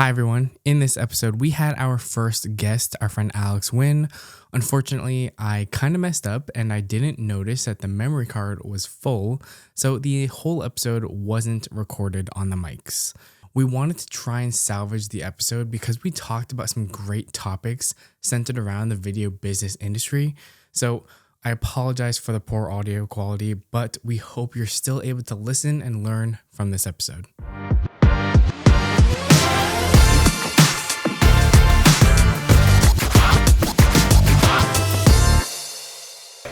Hi everyone. In this episode, we had our first guest, our friend Alex Nguyen. Unfortunately, I kind of messed up and I didn't notice that the memory card was full, so the whole episode wasn't recorded on the mics. We wanted to try and salvage the episode because we talked about some great topics centered around the video business industry. So I apologize for the poor audio quality, but we hope you're still able to listen and learn from this episode.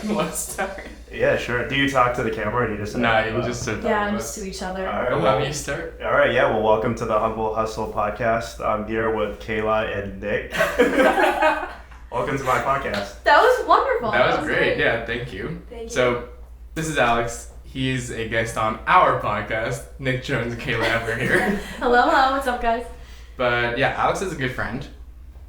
Let's start. Yeah, sure. Do you talk to the camera or do you just... No, you just sit down. Yeah, just to each other. All right, Let me start. All right, yeah. Well, welcome to the Humble Hustle podcast. I'm here with Kayla and Nick. Welcome to my podcast. That was wonderful. That was great. Yeah, thank you. Thank you. So, this is Alex. He's a guest on our podcast. Nick Jones and Kayla Ever here. Hello, what's up, guys? But yeah, Alex is a good friend.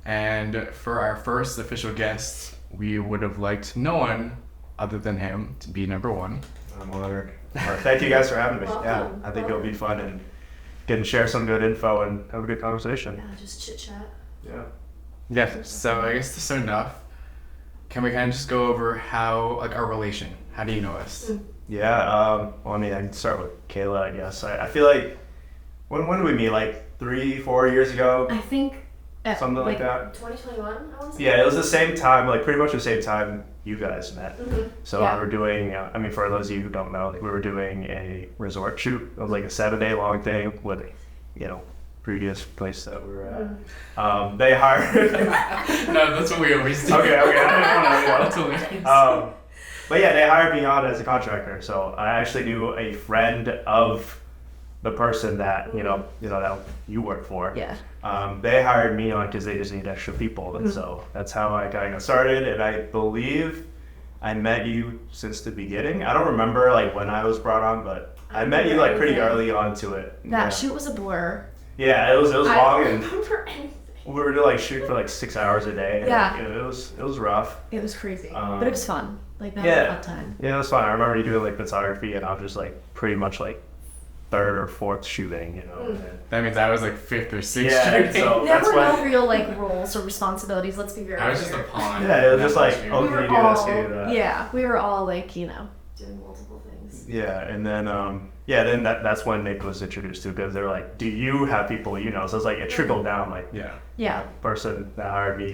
And for our first official guest, we would have liked no one other than him to be number one. I'm honored. Thank you guys for having me. Welcome. Yeah, I think it'll be fun and can share some good info and have a good conversation. Yeah, just chit chat. Yeah. Yeah, so I guess to start enough, can we kind of just go over how, like, our relation? How do you know us? Yeah, well, I mean, I can start with Kayla, I guess. I feel like, when did we meet? Like 3-4 years ago? I think... Something like that. 2021, I want to say? Yeah, it was the same time, like pretty much the same time you guys met. Mm-hmm. So Yeah. we were doing, I mean, for those of you who don't know, we were doing a resort shoot. It was like a 7-day long thing with, previous place that we were at. They hired... No, that's what we always do. Okay, I That's didn't what we do. know. But yeah, they hired me on as a contractor. So I actually knew a friend of the person that, that you work for. Yeah. They hired me on because they just need extra people, and so that's how I kind of started. And I believe I met you since the beginning. I don't remember like when I was brought on, but I met you like pretty early on to it. That shoot was a blur. Yeah, it was I long, don't and remember anything. we were to like shoot for like 6 hours a day. And, Yeah. it was rough. It was crazy, but it was fun. Like, that was Yeah. a fun time. Yeah, it was fun. I remember you doing like photography, and I was just like pretty much like third or fourth shooting, and- That means I was like 5th or 6th. Yeah, shooting. so There that's were when. no real, like, roles or responsibilities, let's be very I was just a clear. pawn. Yeah, it was just like, Shoot. oh, We can were you do all, this? Can you do that? yeah, we were all, like, doing multiple things. Yeah, and then then that's when Nick was introduced to, because they were like, do you have people you know? So it's like it trickled down, like Yeah. Yeah, person that hired me,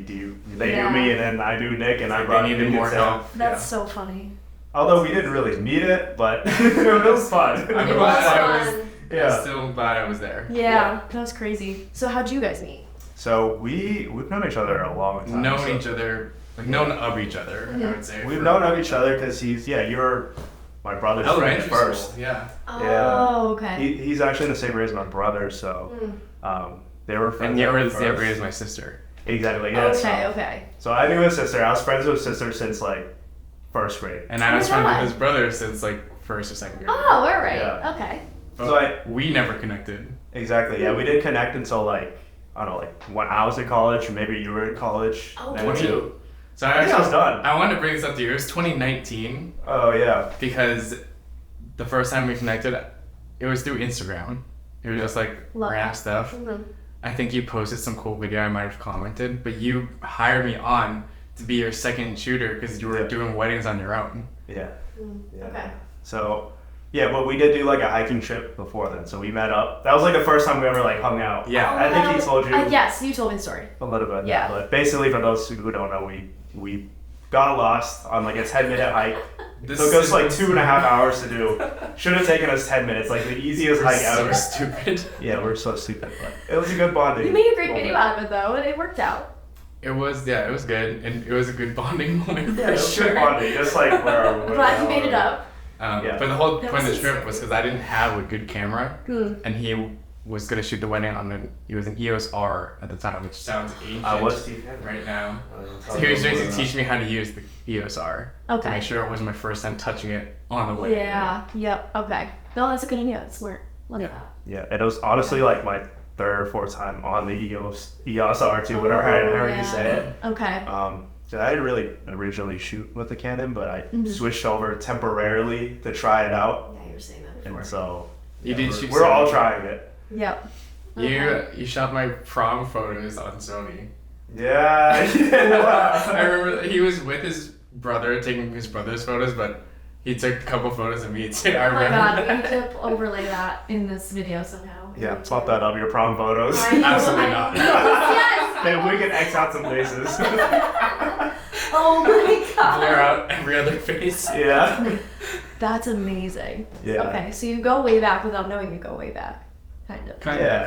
they Yeah. knew me, and then I do Nick, and I Like brought they needed Nick more instead. help. that's Yeah. so funny. Although we didn't really need it, but it was fun. I'm It glad was I was. fun. I'm Yeah. still glad I was there. Yeah, that was crazy. So how'd you guys meet? So we've known each other a long time. Known so each other, like known of each other, I would say. We've for known of each other because you're my brother's friend elementary first. school. Yeah. Oh, okay. He's actually in the same grade as my brother, so they were friends. And you were the at same first. grade as my sister. Exactly. Yeah. Okay, okay. So I knew his sister. I was friends with his sister since like first grade. And I was Oh my friends God. with his brother since like 1st or 2nd grade. Oh, all right. Yeah. Okay. But So we never connected. Exactly. Yeah, we didn't connect until like I don't know, like when I was in college, or maybe you were in college. Oh, then really? we- So I think I was done. I wanted to bring this up to you. It was 2019 Oh yeah. because the first time we connected, it was through Instagram. It was just like Love random that. stuff. Mhm. I think you posted some cool video. I might have commented, but you hired me on to be your second shooter because you were Yeah. doing weddings on your own. Yeah. Yeah. Okay. So yeah, but we did do like a hiking trip before then. So we met up. That was like the first time we ever like hung out. Yeah. I think he told you Yes, you told me the story. a little bit. Yeah. But basically, for those who don't know, we got lost on like a 10-minute hike. This Took us is like 2.5 hours to do. Should have taken us 10 minutes. Like the easiest hike so ever. stupid. Yeah, we're so stupid, but it was a good bonding. You made a great moment. video out of it, though, and it worked out. It was good, and it was a good bonding moment Yeah, for It was sure. good bonding, just like where Glad you made it up. Yeah. But the whole That point of was the trip insane. was because I didn't have a good camera, Hmm. and he was gonna shoot the wedding on he was an EOS R at the time, which sounds ancient I was teaching. right now. So he was trying to teach me how to use the EOS R to Okay. make sure it wasn't my first time touching it on the wedding. Yeah. Yep. Okay. No, that's a good idea. That's smart. Love Yeah. that. Yeah, it was honestly like my third or fourth time on the EOS R2, whatever I heard you say it. Okay. So I didn't really originally shoot with the Canon, but I Mm-hmm. switched over temporarily to try it out, Yeah, you were saying that before. and so You did shoot we're all some- trying it. Yep. You shot my prom photos on Sony. Yeah. I remember he was with his brother taking his brother's photos, but he took a couple photos of me too. I Oh my remember. god, we need to overlay that in this video somehow. Yeah, pop that up, your prom photos. Absolutely not. Yes! Hey, we can X out some faces. Oh my god. Blur out every other face. Yeah. That's amazing. Yeah. Okay, so you go way back without knowing you go way back. Kind of.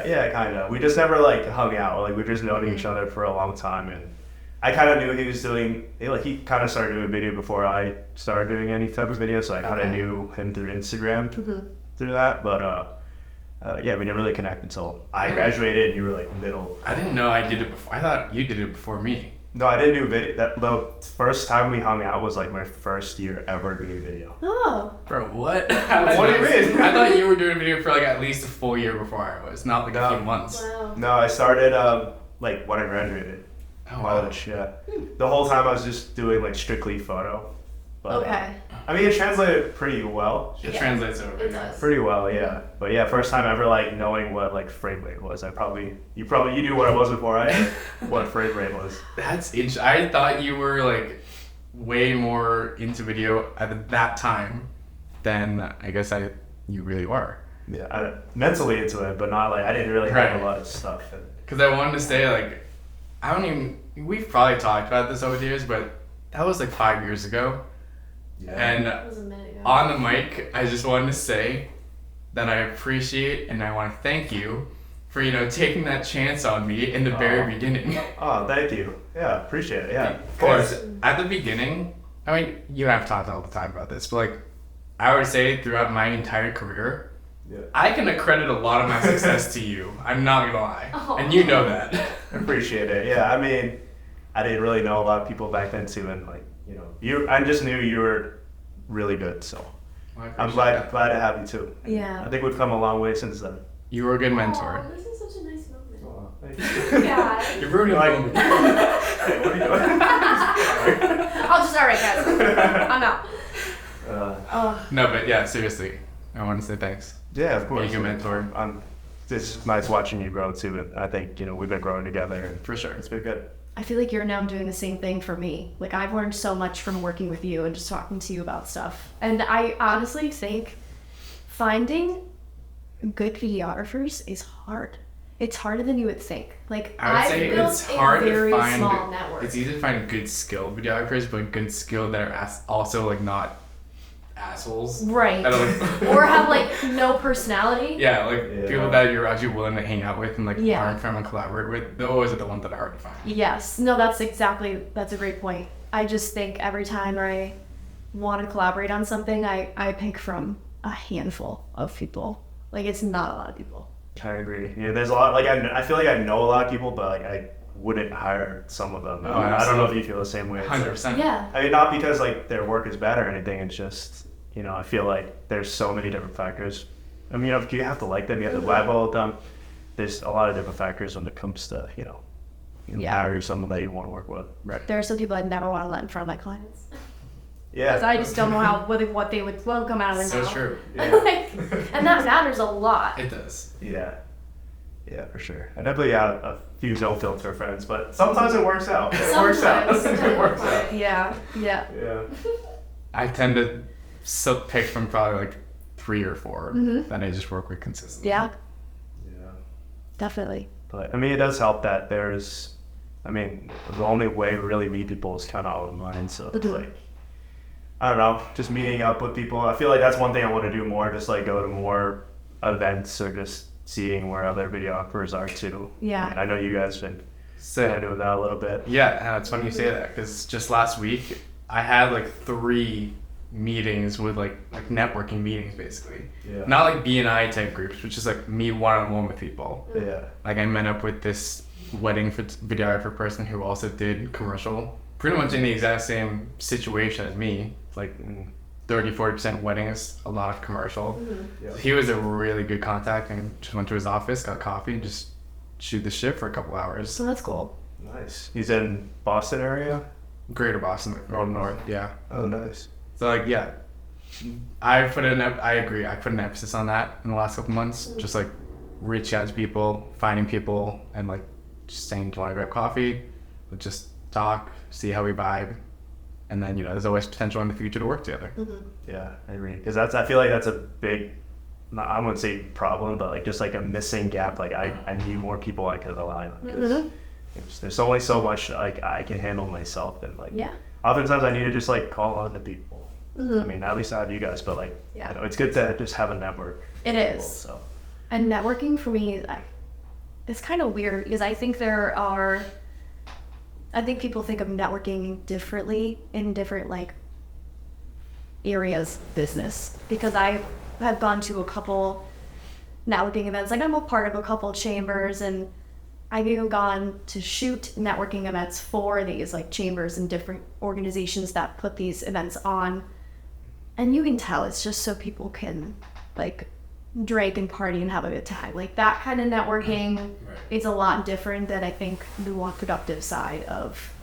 Yeah, kind of. We just never like hung out. Like we just known each other for a long time, and I kind of knew he was doing. He kind of started doing video before I started doing any type of video, so I kind of knew him through Instagram through that. But yeah, we didn't really connect until I graduated. And you were like middle. I didn't know I did it before. I thought you did it before me. No, I didn't do video. The first time we hung out was like my first year ever doing video. Oh. Bro, what? What do you mean? I thought you were doing video for like at least a full year before I was, not like a few months. Wow. No, I started like when I graduated Oh, wow. college. Yeah, the whole time I was just doing like strictly photo. But, Okay. I mean, it translated pretty well. It Yeah. translates over. It yeah. does. Pretty well, yeah. But yeah, first time ever like knowing what like frame rate was. You knew what it was before I what frame rate was. That's interesting. I thought you were like way more into video at that time than I guess you really were. Yeah, mentally into it, but not like I didn't really have Right. a lot of stuff. Because I wanted to say like, I don't even. We've probably talked about this over the years, but that was like 5 years ago. And That was a minute ago. on the mic, I just wanted to say that I appreciate and I want to thank you for taking that chance on me in the very beginning. Oh, thank you. Yeah, appreciate it. Yeah, of course. Because at the beginning, I mean, you and I have talked all the time about this, but like, I would say throughout my entire career, Yeah. I can accredit a lot of my success to you. I'm not gonna lie, Oh. and you know that. I appreciate it. Yeah, I mean, I didn't really know a lot of people back then too, and like I just knew you were really good. So Well, I I'm appreciate glad that. to have you too. Yeah. I think we've come a long way since then. You were a good mentor. Oh, this is such a nice moment. Oh, thank you. Yeah. You're ruining Like- the moment. Hey, what are you doing? I'll just alright guys. I'm out. Oh. No, but yeah, seriously, I want to say thanks. Yeah, of course. Being a mentor. It's nice watching you grow too, and I think we've been growing together. And For sure. it's been good. I feel like you're now doing the same thing for me. Like I've learned so much from working with you and just talking to you about stuff. And I honestly think finding good videographers is hard. It's harder than you would think. Like I would I've say built it's a hard very to find. small network. It's easy to find good skilled videographers, but good skilled that are also like not assholes. Right. That are, like, Or have like no personality. yeah, like Yeah. people that you're actually willing to hang out with and like Yeah. learn from and collaborate with. Those are the ones that are hard to find. Yes. No, that's a great point. I just think every time I want to collaborate on something, I pick from a handful of people. Like it's not a lot of people. I agree. Yeah, there's a lot. Like I feel like I know a lot of people, but like I wouldn't hire some of them. Oh, I don't know if you feel the same way. It's like- 100%. Yeah. I mean, not because like their work is bad or anything. It's just I feel like there's so many different factors. I mean, you have to like them. You have to vibe well with them. There's a lot of different factors when it comes to Yeah. hire someone that you want to work with. Right. There are some people I'd never want to let in front of my clients. Yeah. Because I just don't know what they would come out of their So mouth. true. Yeah. Like, and that matters a lot. It does. Yeah. Yeah, for sure. I definitely have a few no filter friends, but sometimes it works out. It works out. It works out. Yeah. Yeah. Yeah. I tend to pick from probably like 3 or 4 that I just work with consistently. Yeah. Yeah. Definitely. But I mean, it does help that there's, the only way we really meet people is kind of online. So it's like, I don't know, just meeting up with people. I feel like that's one thing I want to do more, just like go to more events or just seeing where other videographers are too. Yeah. And I know you guys been doing that a little bit. Yeah, it's funny you say that because just last week I had like 3 meetings with like networking meetings basically. Yeah. Not like BNI type groups, which is like me one-on-one with people. Yeah. Like I met up with this wedding videographer person who also did commercial, pretty much in the exact same situation as me. Like 30-40% weddings, a lot of commercial. Yeah. He was a really good contact and just went to his office, got coffee, and just shoot the shit for a couple hours. So that's cool. Nice. He's in Boston area? Greater Boston, or north, yeah. Oh, nice. So like, yeah, I agree. I put an emphasis on that in the last couple months. Just like reaching out to people, finding people, and like just saying, do you want to grab coffee? We'll just talk, see how we vibe. And then, there's always potential in the future to work together. Yeah, I agree. Because I feel like that's a big, I wouldn't say problem, but like just like a missing gap. Like I need more people I could rely on. 'Cause there's only so much like I can handle myself, and like oftentimes I need to just like call on the people. I mean, at least I have you guys, but like it's good to just have a network. It is. People, so. And networking for me, it's kind of weird because I think people think of networking differently in different like areas of business, because I have gone to a couple networking events. Like I'm a part of a couple chambers, and I've even gone to shoot networking events for these like chambers and different organizations that put these events on. And you can tell it's just so people can like drink and party and have a good time. Like that kind of networking is a lot different than I think the more productive side of,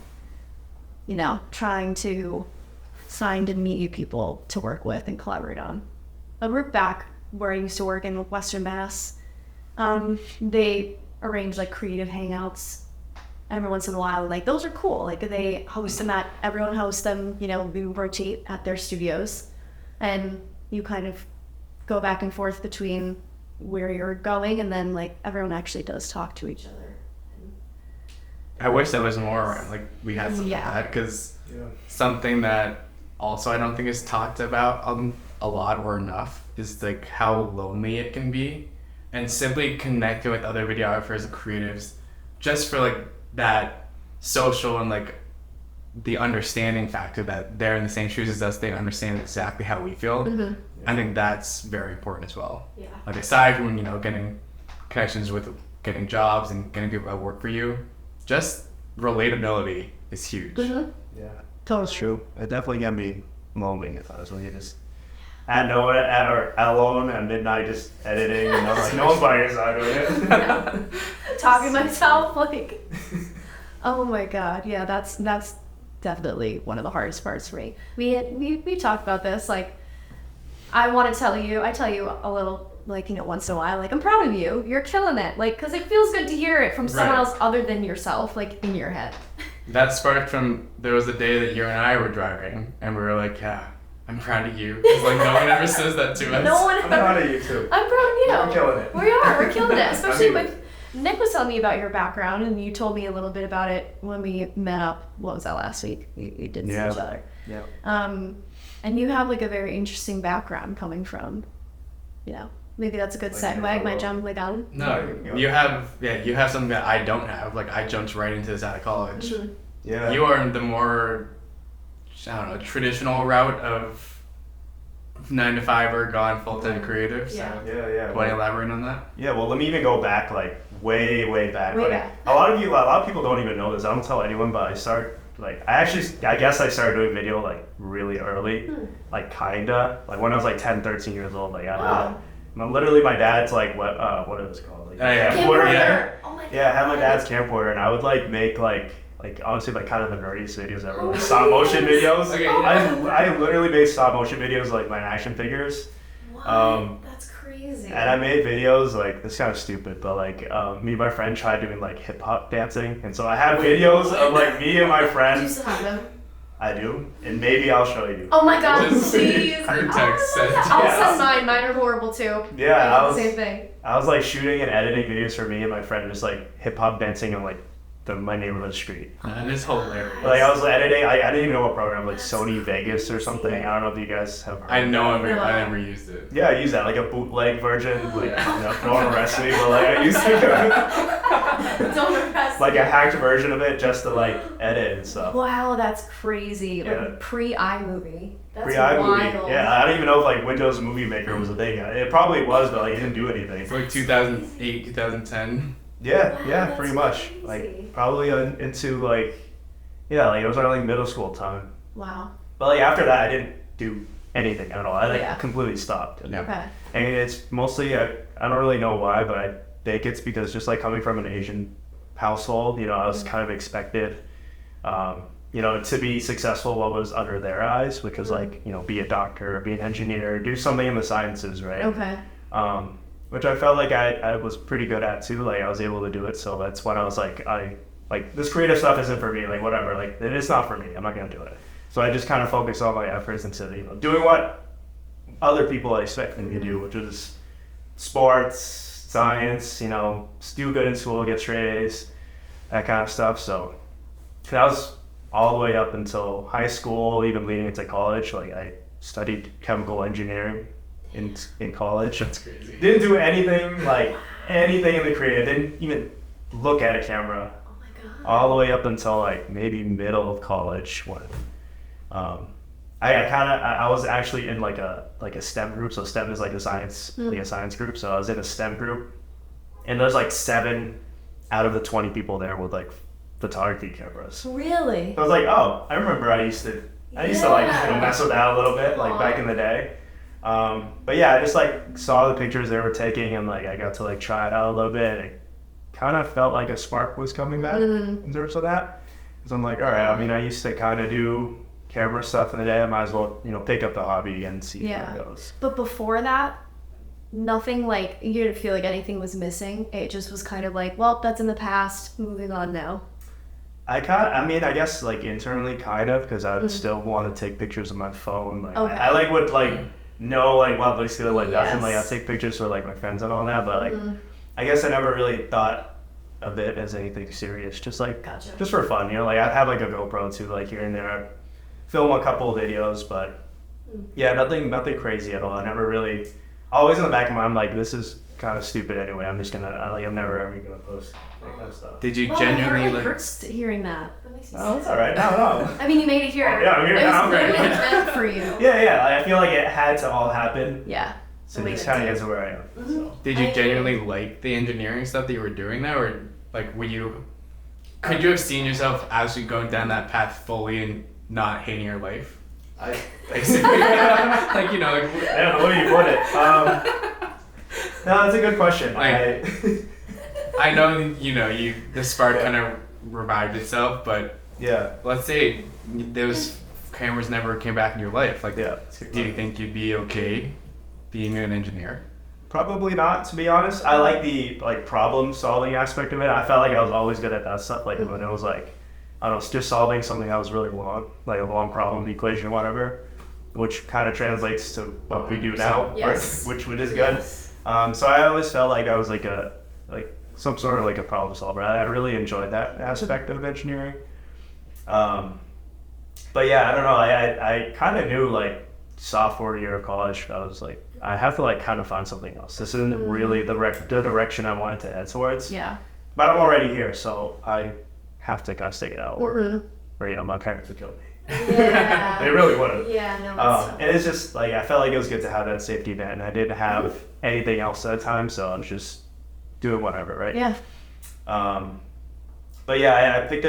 trying to find and meet you people to work with and collaborate on. But we're back where I used to work in Western Mass. They arrange like creative hangouts every once in a while. Like those are cool. Like they host them everyone hosts them, we rotate at their studios, and you kind of go back and forth between where you're going, and then like everyone actually does talk to each other. I wish there was more around. Like we had something like that, because something that also I don't think is talked about a lot or enough is like how lonely it can be, and simply connecting with other videographers and creatives just for like that social and like the understanding factor that they're in the same shoes as us, they understand exactly how we feel. I think that's very important as well. Like aside from getting connections with getting jobs and getting people that work for you, just relatability is huge. Yeah, totally true. It definitely can be lonely if I was really just alone at midnight just editing, like no one's by your side doing it. Talking to myself, like, oh my god, yeah, that's definitely one of the hardest parts for me. We talked about this. Like, I tell you a little, like, once in a while, like, I'm proud of you. You're killing it. Like, because it feels good to hear it from someone else other than yourself, like, in your head. That sparked from, there was a day that you and I were driving, and we were like, yeah, I'm proud of you. It's like, no one ever says that to us. No one I'm proud of you, too. I'm proud of you. We're killing it. We're killing it. Especially with, Nick was telling me about your background, and you told me a little bit about it when we met up. What was that, last week? We didn't see each other. Yeah. And you have like a very interesting background coming from, maybe that's a good segue. Am I jumping the gun? No, you have something that I don't have. Like I jumped right into this out of college. Yeah. You are the more, traditional route of 9 to 5 or gone full-time creative. So Yeah. Want to elaborate on that? Yeah. Well, let me even go back like way back. Way like, back. A lot of people don't even know this. I don't tell anyone, but I guess I started doing video like really early, like kinda like when I was like 10, 13 years old. Like literally my dad's like what is it called? Like, camcorder. Oh my god. Yeah, I had my dad's camcorder, and I would like make like honestly like kind of the nerdiest videos ever, like stop motion videos. Okay. I literally made stop motion videos like my action figures. What? That's crazy. And I made videos like, this is kind of stupid, but like me and my friend tried doing like hip hop dancing, and so I have videos of like me and my Do you friends. still have them? I do, and maybe I'll show you. Oh my god, Just please! her text I'll send mine. Mine are horrible too. Yeah, Same thing. I was like shooting and editing videos for me and my friend, just like hip hop dancing on like my neighborhood street. That is hilarious. Like I was editing, I didn't even know what program, like Sony Vegas or something. I don't know if you guys have heard. I know I never used it. Yeah, I used that, like a bootleg version. Like, no one arrest me, but like I used it. Don't arrest Like me. a hacked version of it just to like edit and stuff. Wow, that's crazy. Yeah. Like pre-iMovie. That's Pre-iMovie. wild. Yeah, I don't even know if like Windows Movie Maker was a thing. It probably was, but like it didn't do anything. It's like 2008, 2010. Yeah, Wow, pretty that's much. crazy. Like probably into like, like it was around like middle school time. Wow. But like after that, I didn't do anything at all. I like Yeah. completely stopped. Yeah. Okay. And it's mostly I don't really know why, but I think it's because just like coming from an Asian household, I was kind of expected, to be successful what was under their eyes, which was like, be a doctor, be an engineer, do something in the sciences, right? Okay. which I felt like I was pretty good at too. Like I was able to do it. So that's when I was like, this creative stuff isn't for me. Like whatever, like it's not for me. I'm not gonna do it. So I just kind of focused all my efforts into doing what other people expect me to do, which is sports, science. Do good in school, get straight A's, that kind of stuff. So that was all the way up until high school, even leading into college. Like I studied chemical engineering in college. That's crazy. Didn't do anything in the creative. Didn't even look at a camera. Oh my god. All the way up until like maybe middle of college when I was actually in like a STEM group. So STEM is like a science group. So I was in a STEM group, and there's like 7 out of the 20 people there with like photography cameras. Really? I was like, oh, I remember I used to like mess with that a little bit, like back in the day. But yeah, I just like saw the pictures they were taking, and like I got to like try it out a little bit. It kind of felt like a spark was coming back in terms of that. So I'm like, all right. I mean, I used to kind of do camera stuff in the day. I might as well, pick up the hobby and see how it goes. But before that, nothing like you didn't feel like anything was missing. It just was kind of like, well, that's in the past. Moving on now. I guess like internally kind of, because I would still want to take pictures of my phone. Like Okay. I like would like know like what basically like definitely I take pictures for like my friends and all that, but like I guess I never really thought of it as anything serious. Just like just for fun, like I'd have like a GoPro too, like here and there. I'd film a couple of videos, but yeah, nothing crazy at all. I never really always in the back of my mind like this is kind of stupid anyway. I'm just gonna I'm never ever gonna post that kind of stuff. Did you Well, genuinely it like? hurts hearing that. That makes me Oh, it's sad. all right. No. I mean, you made it here. Oh, yeah, I'm here It was now. literally Great. meant for you. Yeah. Like, I feel like it had to all happen. Yeah. So The way this that kind of did. gets where I am. So. Did you genuinely like the engineering stuff that you were doing now, or like could you have seen yourself actually going down that path fully and not hating your life? Basically, like I don't know where you put it. No, that's a good question. I know the spark kind of revived itself, but Yeah. let's say those cameras never came back in your life. Like, Yeah. do you think you'd be okay being an engineer? Probably not, to be honest. I like the problem solving aspect of it. I felt like I was always good at that stuff. Like when it was like, I don't know, just solving something that was really long, like a long problem, equation, whatever, which kind of translates to what we do now, Yes. which is good. Yes. So I always felt like I was like some sort of like a problem solver. I really enjoyed that aspect of engineering. But yeah, I don't know. I kind of knew like sophomore year of college, I was like, I have to like kind of find something else. This isn't really the direction I wanted to head towards. Yeah. But I'm already here, so I have to kind of stick it out. Or my parents would kill me. Yeah. They really wouldn't. Yeah, no, that's And it's just like I felt like it was good to have that safety net, and I didn't have anything else at the time, so I was just doing whatever, right? Yeah. But yeah, I picked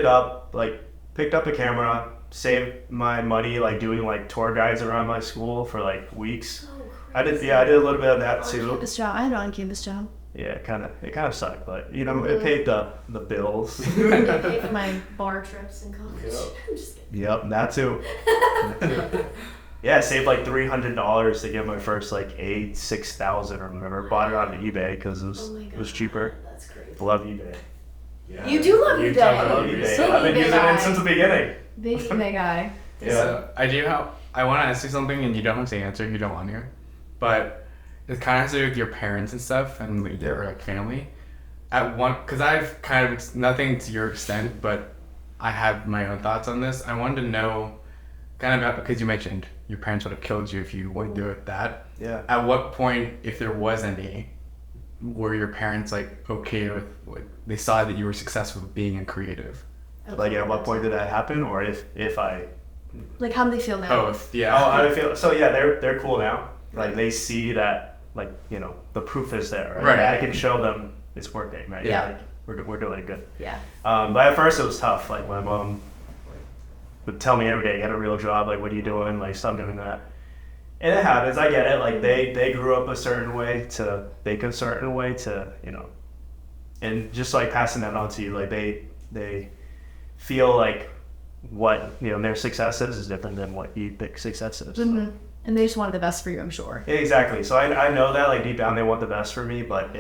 up a camera, saved my money like doing like tour guides around my school for like weeks. I did a little bit of that too. Campus job. I had an on-campus job. Yeah, it kind of sucked, but it paid the bills. It paid for my bar trips in college. I'm just kidding. Yep, that too. Yeah, I saved like $300 to get my first like A6000 or whatever. Bought it on eBay because it was cheaper. That's crazy. Love eBay. Yeah. You do love eBay. I love eBay. So I've been eBay using guy. it since the beginning. Big eBay guy. Yeah. So I want to ask you something, and you don't have to answer if you don't want to, but it kind of has to do with your parents and stuff and like, your like family. Because I've kind of nothing to your extent, but I have my own thoughts on this. I wanted to know, kind of because you mentioned your parents would have killed you if you wouldn't do it. That Yeah. at what point, if there was any, were your parents like okay with like they saw that you were successful with being a creative? Like at what point did that happen, or if I? Like, how do they feel now? Both, yeah. Oh, I feel so. Yeah, they're cool now. Like they see that, like the proof is there. Right. Right. I can show them it's working. Right. Yeah. Like, we're doing good. Yeah. But at first it was tough. Like my mom would tell me every day, "Get a real job. Like, what are you doing? Like, stop doing that." And it happens. I get it. Like they grew up a certain way to think a certain way to and just like passing that on to you. Like they feel like what their success is different than what you think success is. So, And they just wanted the best for you, I'm sure. Exactly. So I know that like deep down they want the best for me, but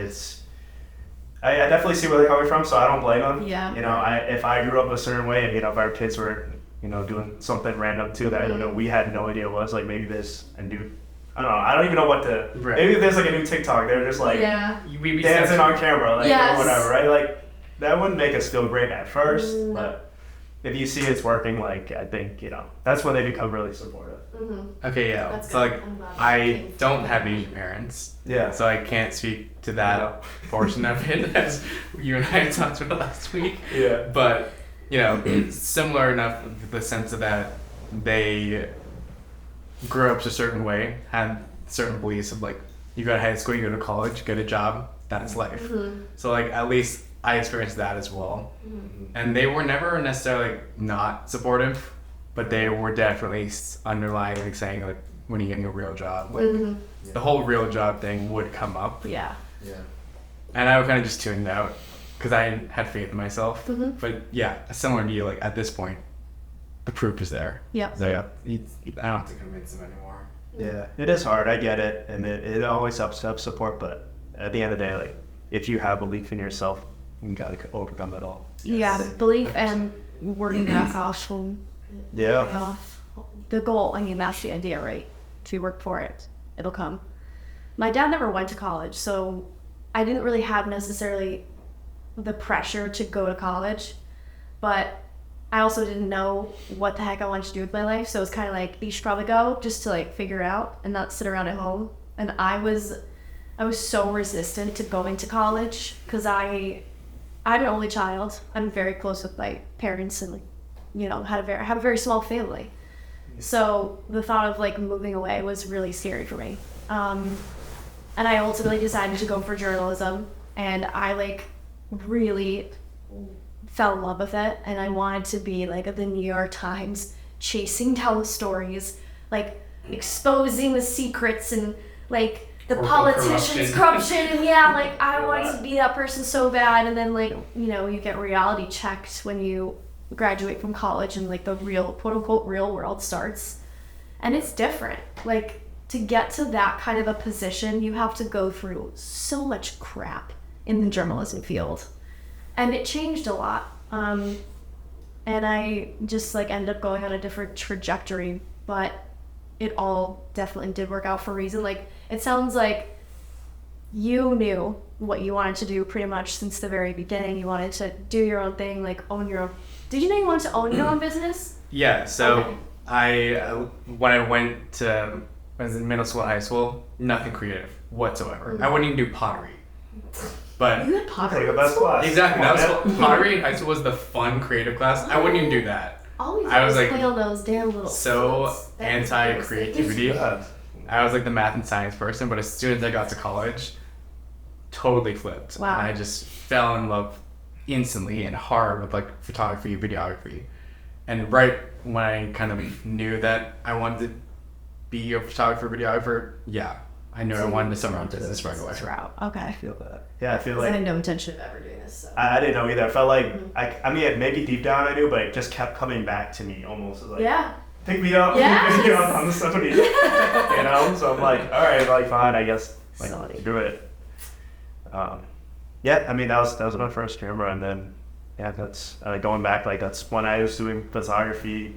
I definitely see where they're coming from, so I don't blame them. Yeah. You know, if I grew up a certain way, and if our kids were, doing something random too that we had no idea what was, like maybe there's a new, I don't know, I don't even know what to. Right. Maybe there's like a new TikTok. They're just like We be dancing censored. on camera, like Yes. or whatever, right? Like that wouldn't make us feel great at first, but if you see it's working, like I think that's when they become really supportive. Okay, yeah. That's So good. like, I'm glad I that came don't from have that. Asian parents, Yeah. so I can't speak to that No. portion of it as you and I talked about last week. Yeah. But it's similar enough in the sense of that they grew up a certain way, had certain beliefs of like, you go to high school, you go to college, get a job, that's life. So like at least I experienced that as well. And they were never necessarily like, not supportive, but they were definitely underlying like saying like, when are you getting a real job? Like the whole real job thing would come up. Yeah. Yeah. And I would kind of just tune it out because I had faith in myself. But yeah, similar to you, like at this point, the proof is there. Yeah. So yeah, I don't have to convince them anymore. Yeah, it is hard. I get it, and it always helps to have support. But at the end of the day, like if you have belief in yourself, you gotta overcome it all. Yeah, belief and working back off from Yeah. the goal. I mean, that's the idea, right? If you work for it, it'll come. My dad never went to college, so I didn't really have necessarily the pressure to go to college, but I also didn't know what the heck I wanted to do with my life. So it was kind of like, you should probably go just to like figure out and not sit around at home. And I was so resistant to going to college because I'm an only child. I'm very close with my parents and like, have a very small family. So the thought of like moving away was really scary for me. And I ultimately decided to go for journalism, and I like really fell in love with it, and I wanted to be like at the New York Times, chasing down the stories, like exposing the secrets and like the politicians' corruption, and like I wanted to be that person so bad. And then like you get reality checked when you graduate from college, and like the real quote unquote real world starts, and it's different. Like to get to that kind of a position, you have to go through so much crap in the journalism field. And it changed a lot. And I just like ended up going on a different trajectory, but it all definitely did work out for a reason. Like it sounds like you knew what you wanted to do pretty much since the very beginning. You wanted to do your own thing, like own your own. Did you know you wanted to own your own business? Yeah, so Okay. when I went to, when I was in middle school and high school, nothing creative whatsoever. I wouldn't even do pottery. But You had pottery. Take the best class. exactly, that Come on, was pottery in high school was the fun creative class. I wouldn't even do that. Always I was, like, play on those damn little So floats. That was anti-creativity. Yeah. I was like the math and science person, but as soon as I got to college, totally flipped. Wow. And I just fell in love instantly and hard with like photography, videography. And right when I kind of knew that I wanted to be a photographer, videographer, I knew I wanted to start my own business right away. This route. Okay. I feel that. Yeah, I feel 'Cause I like had no intention of ever doing this. So. I didn't know either. I felt like I mean maybe deep down I knew, but it just kept coming back to me almost as like Yeah. pick me up, Yes. pick me up on the somebody. So I'm like, all right, like fine, I guess like Solid. do it. Yeah, I mean that was my first camera, and then that's going back, like that's when I was doing photography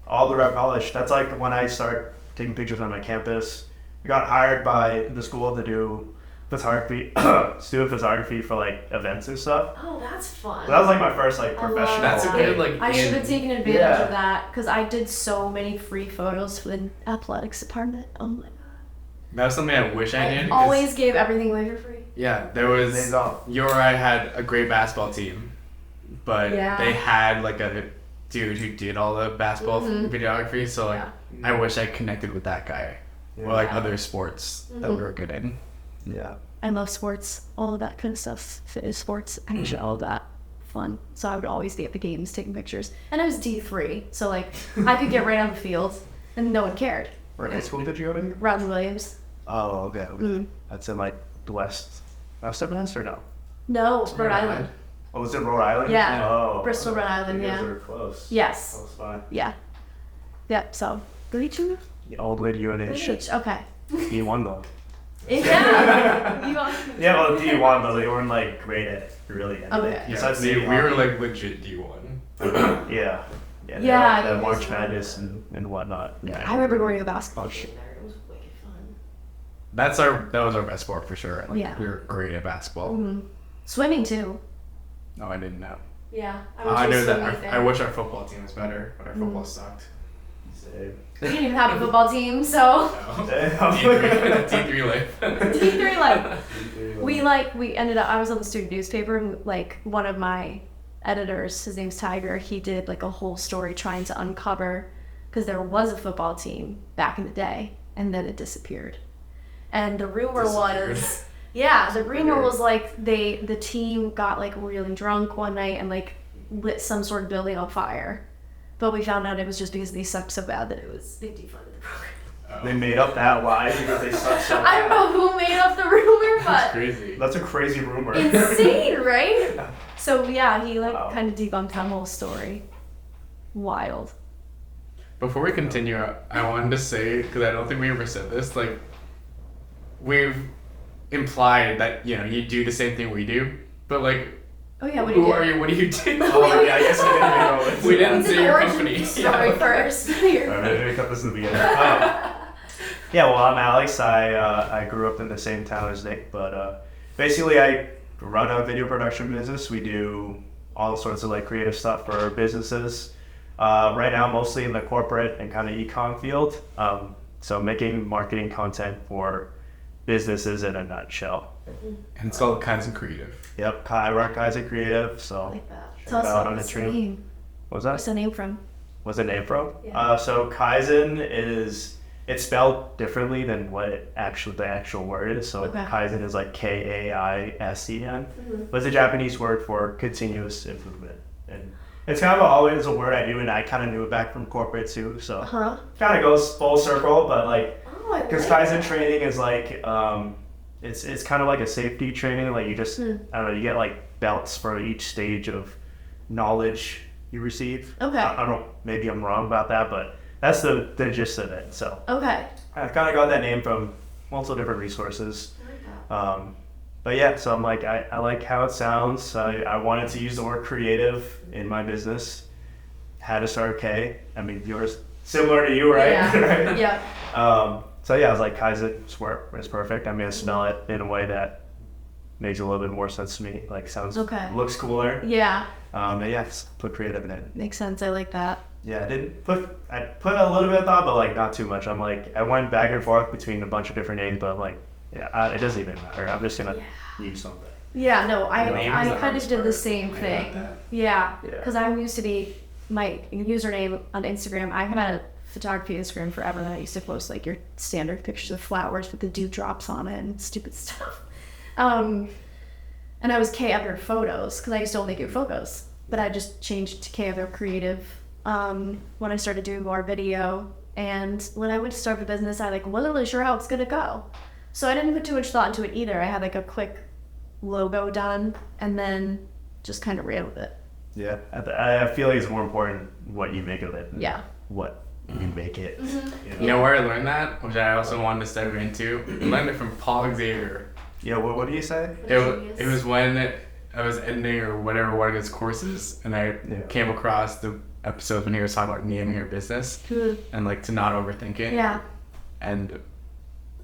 all throughout college. That's like when I started taking pictures on my campus. I got hired by the school to do photography, student photography for like events and stuff. Oh, that's fun. So that was like my first like I love professional. That's a that. good, like, I should have in- taken advantage Yeah. of that because I did so many free photos for the athletics department. Oh my god! That was something I wish I did. I 'cause, always gave everything away for free. Yeah, there was. Days off. You or I had a great basketball team, but Yeah. they had like a dude who did all the basketball videography. So like, I wish I connected with that guy, or like Yeah. other sports that we were good in. Yeah. I love sports, all of that kind of stuff. Fitness, sports, action, all of that. Fun. So I would always be at the games taking pictures. And I was D3, so like I could get right on the field and no one cared. What high school did you go to? Robin Williams. Oh, okay. That's in like the West or no? No, Rhode Island. Oh, was it Rhode Island? Yeah. Oh. Bristol, Rhode Island, You guys yeah. were close. Yes. Close by. Yeah. Yeah, so go eat you. The old lady UNH. Okay. D1 though. Yeah. Yeah, well, D1 though, they weren't like great at really anything. Okay. Yeah, Besides we D1. were like legit D1. Yeah. Yeah, Yeah, the you March guys were. Madness and whatnot. I remember going to a basketball game there. It was wicked fun. That was our best sport for sure. Like, Yeah. we were great at basketball. Mm-hmm. Swimming too. No, I didn't know. Yeah. I knew that. I wish our football team was better, but our football sucked. We didn't even have a football team, so T3 life. T3 we ended up. I was on the student newspaper, and like one of my editors, his name's Tiger. He did like a whole story trying to uncover because there was a football team back in the day, and then it disappeared. And the rumor was, the rumor was like the team got like really drunk one night and like lit some sort of building on fire. But we found out it was just because they sucked so bad that they defunded the program. They made up that lie because they suck so bad. I don't know who made up the rumor, That's but crazy. That's a crazy rumor. insane, right? So yeah, he like Wow. kind of debunked that whole story. Wild. Before we continue, I wanted to say, because I don't think we ever said this, like, we've implied that, you do the same thing we do, but like, Oh yeah, what do you who do? are you? What do you do? Oh, yeah, I guess we didn't even know this. We didn't It's say an your origin company. story first. You're- Alright, maybe cut this in the beginning. Yeah, well, I'm Alex. I grew up in the same town as Nick, but basically I run a video production business. We do all sorts of like creative stuff for businesses. Right now, mostly in the corporate and kind of e-com field. So making marketing content for businesses in a nutshell. And it's all kinds of creative. Yep, I run Guys at Creative, I so like that. check Tell us it out about on the this stream. name. what was that? What's the name from? What's the name from? Yeah. So Kaizen it's spelled differently than what the actual word is. So Okay. Kaizen is like Kaisen, but it's a Japanese word for continuous improvement. And it's kind of always a word I knew, and I kind of knew it back from corporate too. So Huh? kind of goes full circle, but like Oh, I because like Kaizen that. training is like it's kind of like a safety training. Like you just I don't know, you get like belts for each stage of knowledge you receive. Okay. I don't. Maybe I'm wrong about that, but that's the gist of it. So Okay. I kind of got that name from multiple different resources. I like that. But yeah, so I'm like I like how it sounds. I wanted to use the word creative in my business. Had to start K. I mean, yours similar to you, right? Yeah. Right? Yeah. So yeah, I was like, Kaizen is perfect. I'm gonna spell it in a way that makes a little bit more sense to me. Like sounds, Okay. looks cooler. Yeah. And yeah, just put creative in it. Makes sense. I like that. Yeah, I put a little bit of thought, but like not too much. I'm like, I went back and forth between a bunch of different names, but I'm like, yeah, it doesn't even matter. I'm just gonna use something. Yeah, no, Names I are kind hard of did the part. same I got thing. that. Yeah, Yeah. because I used to be my username on Instagram. I had a photography Instagram forever, and I used to post like your standard pictures of flowers with the dewdrops on it and stupid stuff. And I was K Other Photos because I used to only do photos, but I just changed to K Other Creative when I started doing more video. And when I went to start the business, I wasn't really sure how it's gonna go, so I didn't put too much thought into it either. I had like a quick logo done and then just kind of ran with it. Yeah, I feel like it's more important what you make of it. Than Yeah. What you make it. You know where I learned that, which I also wanted to step into? I learned it from Paul Xavier. Yeah. What do you say? It was when I was editing or whatever one of his courses, and I came across the episode when he was talking about naming your business and like to not overthink it. Yeah. And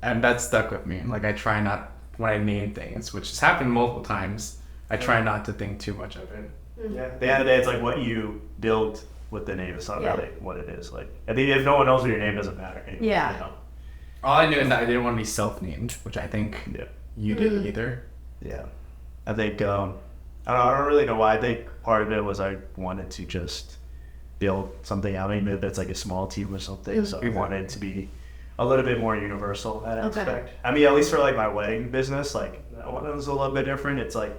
that stuck with me. Like I try not, when I name things, which has happened multiple times, I try not to think too much of it. Yeah. At the end of the day, it's like what you build with the name. It's not Yeah. really what it is. Like I think if no one knows what your name, doesn't matter. Anyway, Yeah. You know? All I knew is that I didn't want to be self-named, which I think Yeah. you didn't either. Yeah. I think I don't really know why. I think part of it was I wanted to just build something out, even if it's like a small team or something. So I wanted it to be a little bit more universal in that Okay. aspect. I mean, at least for like my wedding business, like that one was a little bit different. It's like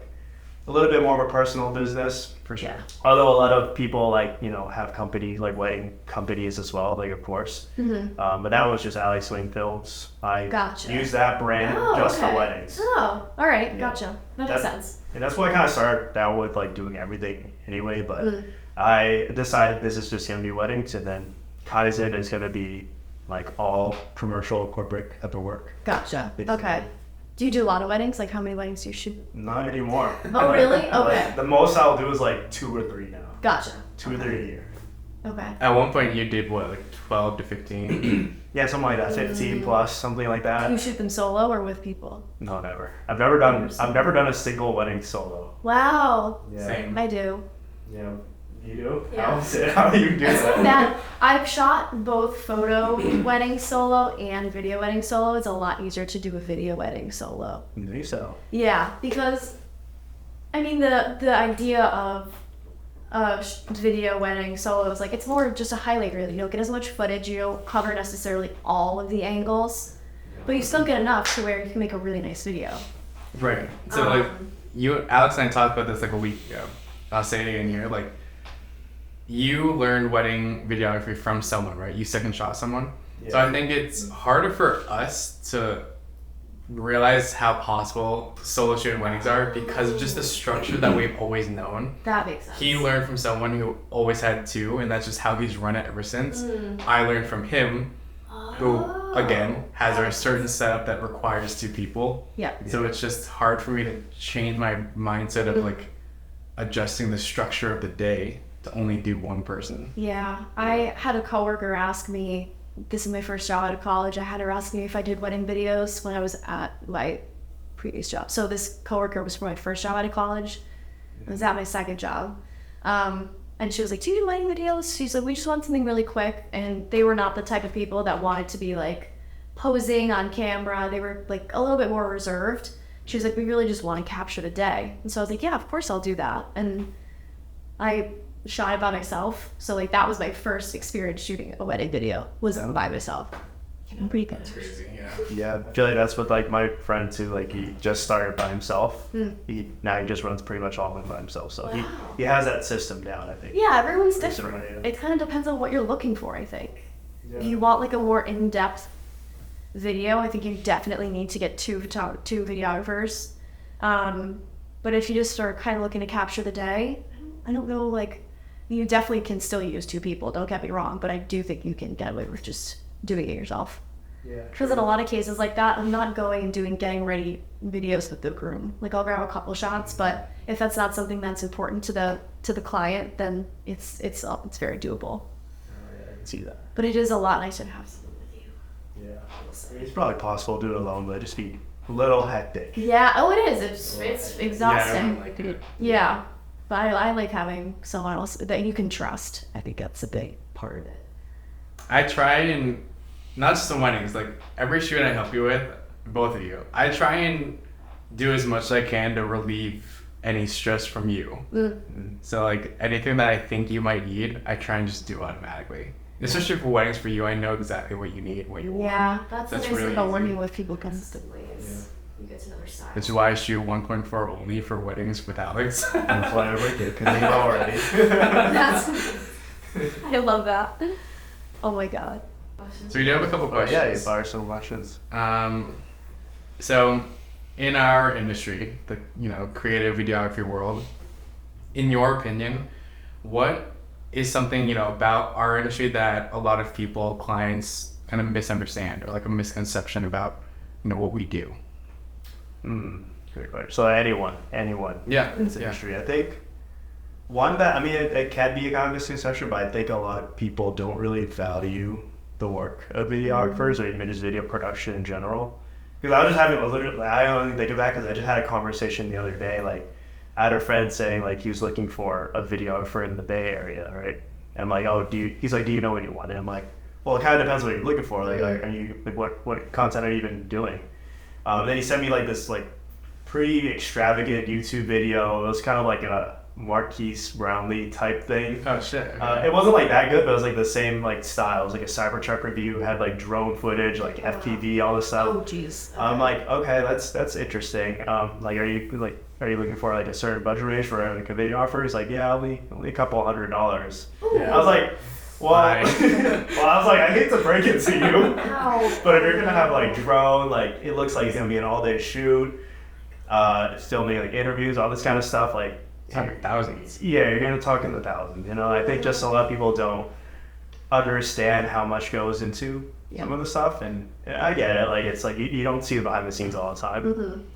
a little bit more of a personal business. For sure. Yeah. Although a lot of people like, have companies, like wedding companies as well, like of course. But that was just Alley Swing Films. I Gotcha. used that brand just for weddings. Oh, all right, Yeah. gotcha. That makes That's- sense. And that's why I kind of started out with like doing everything anyway. But I decided this is just gonna be weddings, and then Kaizen is gonna be like all commercial corporate type of work. Gotcha. Basically. Okay. Do you do a lot of weddings? Like, how many weddings do you shoot? Not anymore. Oh, really? Okay. Like, the most I'll do is like 2 or 3 now. Gotcha. 2 or 3 a year. Okay. At one point, you did what, like 12 to 15? Yeah, something like that. 15 plus, something like Do you that. shoot them solo or with people? No, never. I've never done a single wedding solo. Wow. Yeah. Same. I do. Yeah. You do? Yeah. How do you do It's not that? bad. I've shot both photo wedding solo and video wedding solo. It's a lot easier to do a video wedding solo. I think so. Yeah, because I mean the idea of video wedding solo is like it's more just a highlight reel. You don't get as much footage. You don't cover necessarily all of the angles, but you still get enough to where you can make a really nice video. Right. So like Alex and I talked about this like a week ago. I'll say it again here. Like you learned wedding videography from someone, right? You second shot someone. So I think it's harder for us to realize how possible solo shooting weddings are because of just the structure that we've always known. That makes sense. He learned from someone who always had 2, and that's just how he's run it ever since. I learned from him, who again has a certain setup that requires 2 people. Yeah. So it's just hard for me to change my mindset of like adjusting the structure of the day to only do one person. Yeah, I had a coworker ask me, this is my first job out of college, I had her ask me if I did wedding videos when I was at my previous job. So this coworker was from my first job out of college. I was at my second job. And she was like, do you do wedding videos? She's like, we just want something really quick. And they were not the type of people that wanted to be like posing on camera. They were like a little bit more reserved. She was like, we really just want to capture the day. And so I was like, yeah, of course I'll do that. And I shot it by myself. So like that was my first experience shooting a wedding video, was by myself. I'm pretty good. Crazy, yeah. Yeah, I feel like that's what like my friend too. Like he just started by himself. He just runs pretty much all of it by himself. So he has that system down. I think. Yeah, everyone's Yes, different. right, yeah. It kind of depends on what you're looking for, I think. Yeah. If you want like a more in-depth video, I think you definitely need to get two videographers. But if you just are kind of looking to capture the day, I don't know, like, you definitely can still use 2 people, don't get me wrong, but I do think you can get away with just doing it yourself. Yeah. Because in a lot of cases like that, I'm not going and doing getting ready videos with the groom. Like I'll grab a couple shots, but if that's not something that's important to the client, then it's very doable. I can see that. But it is a lot nicer to have someone with you. Yeah. It's probably possible to do it alone, but it'd just be a little hectic. Yeah. Oh, it is. It's exhausting. Yeah, like it. Yeah. But I like having someone else that you can trust. I think that's a big part of it. I try and not just the weddings, like every shoot I help you with, both of you, I try and do as much as I can to relieve any stress from you. So like anything that I think you might need, I try and just do automatically. Especially for weddings for you, I know exactly what you need, what you want. Yeah, that's That's the nice really thing about easy. working with people consistently. You get to know their style. Which is why I shoot 1.4 only for weddings with Alex. And fly over it because you already. That's, I love that. Oh my god. So we do have a couple questions. Yeah, you fire some questions. So in our industry, the creative videography world, in your opinion, what is something about our industry that a lot of people, clients, kind of misunderstand, or like a misconception about what we do? Good question. So anyone Yeah. in this industry, I think one that it can be a kind of misconception, but I think a lot of people don't really value the work of videographers or even just video production in general. Because I was just I only think of that because I just had a conversation the other day. Like, I had a friend saying like he was looking for a videographer in the Bay Area, right? And I'm like, oh, he's like, do you know what you want? And I'm like, well, it kind of depends what you're looking for. Like are you like what content are you even doing? Then he sent me like this like pretty extravagant YouTube video. It was kind of like a Marquise Brownlee type thing. Oh shit. Okay. It wasn't like that good, but it was like the same like style. It was like a Cybertruck review, had like drone footage, like FPV, all this stuff. Oh jeez. I'm like, okay, that's interesting. Like, are you looking for like a certain budget range for like a videographer? He's like, yeah, only a couple $100. Yeah. I was like, well, I was like, I hate to break it to you, Ow. but if you're gonna have like drone, like it looks like it's gonna be an all-day shoot, filming like interviews, all this kind of stuff, like. Thousands. Yeah, you're gonna talk in the thousands. I think just a lot of people don't understand how much goes into some of the stuff, and I get it. Like it's like you don't see the behind the scenes all the time.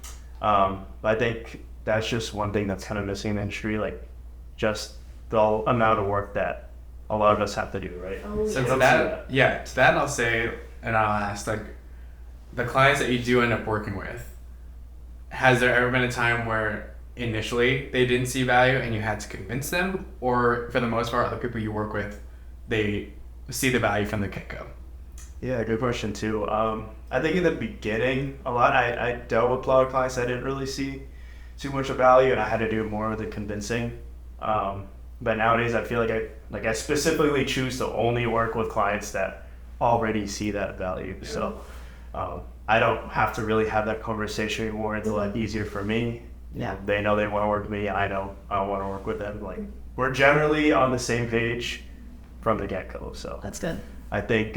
But I think that's just one thing that's kind of missing in the industry, like just the amount of work that a lot of us have to do, right? So to that I'll say, and I'll ask, like, the clients that you do end up working with, has there ever been a time where initially they didn't see value and you had to convince them, or for the most part, the people you work with, they see the value from the get-go? Yeah, good question too. I think in the beginning, a lot I dealt with a lot of clients that didn't really see too much of value, and I had to do more of the convincing. But nowadays, I feel like I specifically choose to only work with clients that already see that value. So I don't have to really have that conversation anymore. It's a lot easier for me. Yeah. They know they want to work with me. I know I want to work with them. Like we're generally on the same page from the get-go. So That's good. I think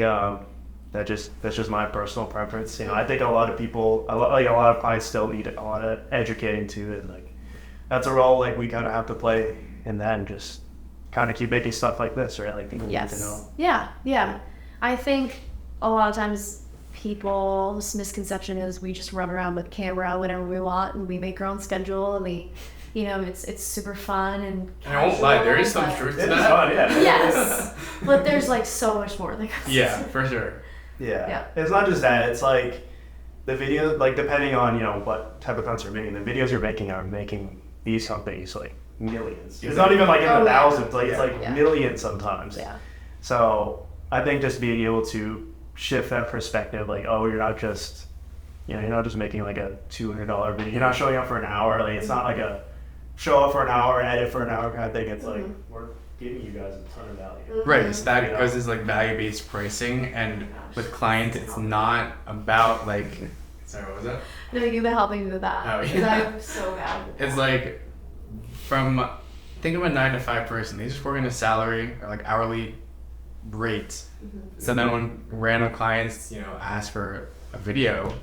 that's just my personal preference. You know, I think a lot of people, a lot of clients still need a lot of educating too, and like that's a role like we kind of have to play, and then just kind of keep making stuff like this, right? Like people need to know. Yeah. I think a lot of times people's misconception is we just run around with camera whenever we want, and we make our own schedule, and we, you know, it's super fun and I won't lie, there is some but- truth to It's that. fun, yeah. Yes, but there's like so much more that goes Yeah, into it. for sure. Yeah. It's not just that. It's like the video, like depending on, you know, what type of content you're making, the videos you're making are making these companies like millions. It's not even like in the thousands, like it's like millions sometimes. Yeah. So I think just being able to shift that perspective, like, oh, you're not just making like a $200 video. You're not showing up for an hour. Like it's not like a show up for an hour, edit for an hour kind of thing. It's like we're giving you guys a ton of value. Right, so that goes as like value-based pricing, and with clients, it's not about like, sorry, what was that? No, you've been helping me with that. Oh, 'Cause yeah. I'm so bad. It's like think of a 9-to-5 person. They just work in a salary or like hourly rate. So then when random clients, you know, ask for a video,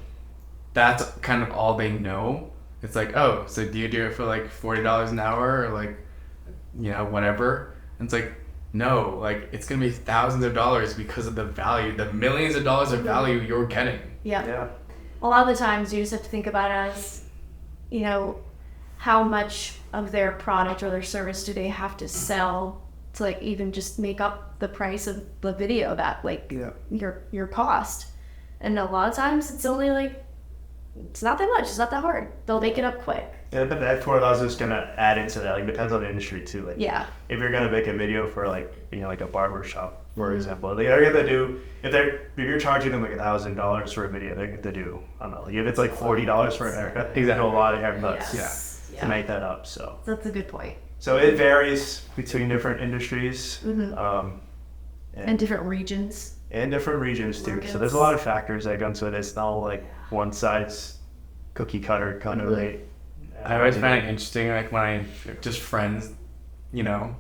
that's kind of all they know. It's like, oh, so do you do it for like $40 an hour or like, you know, whatever? And it's like, no, like it's gonna be thousands of dollars because of the value, the millions of dollars of value you're getting. Yeah. A lot of the times you just have to think about it as, you know, how much of their product or their service do they have to sell to like even just make up the price of the video, that like your cost. And a lot of times it's only like, it's not that much, it's not that hard. They'll make it up quick. Yeah, but that for us is gonna add into that. Like depends on the industry too. Like if you're gonna make a video for like, you know, like a barber shop, for example, they're gonna do if you're charging them like $1,000 for a video, they're gonna do, I don't know, like if it's like $40 for a haircut, they do a lot of haircuts to make that up. So that's a good point. So it varies between different industries, And different regions. and different regions too. So there's a lot of factors that go into it. It's not like one size cookie cutter kind of rate. I always find it interesting, like when I just friends, you know,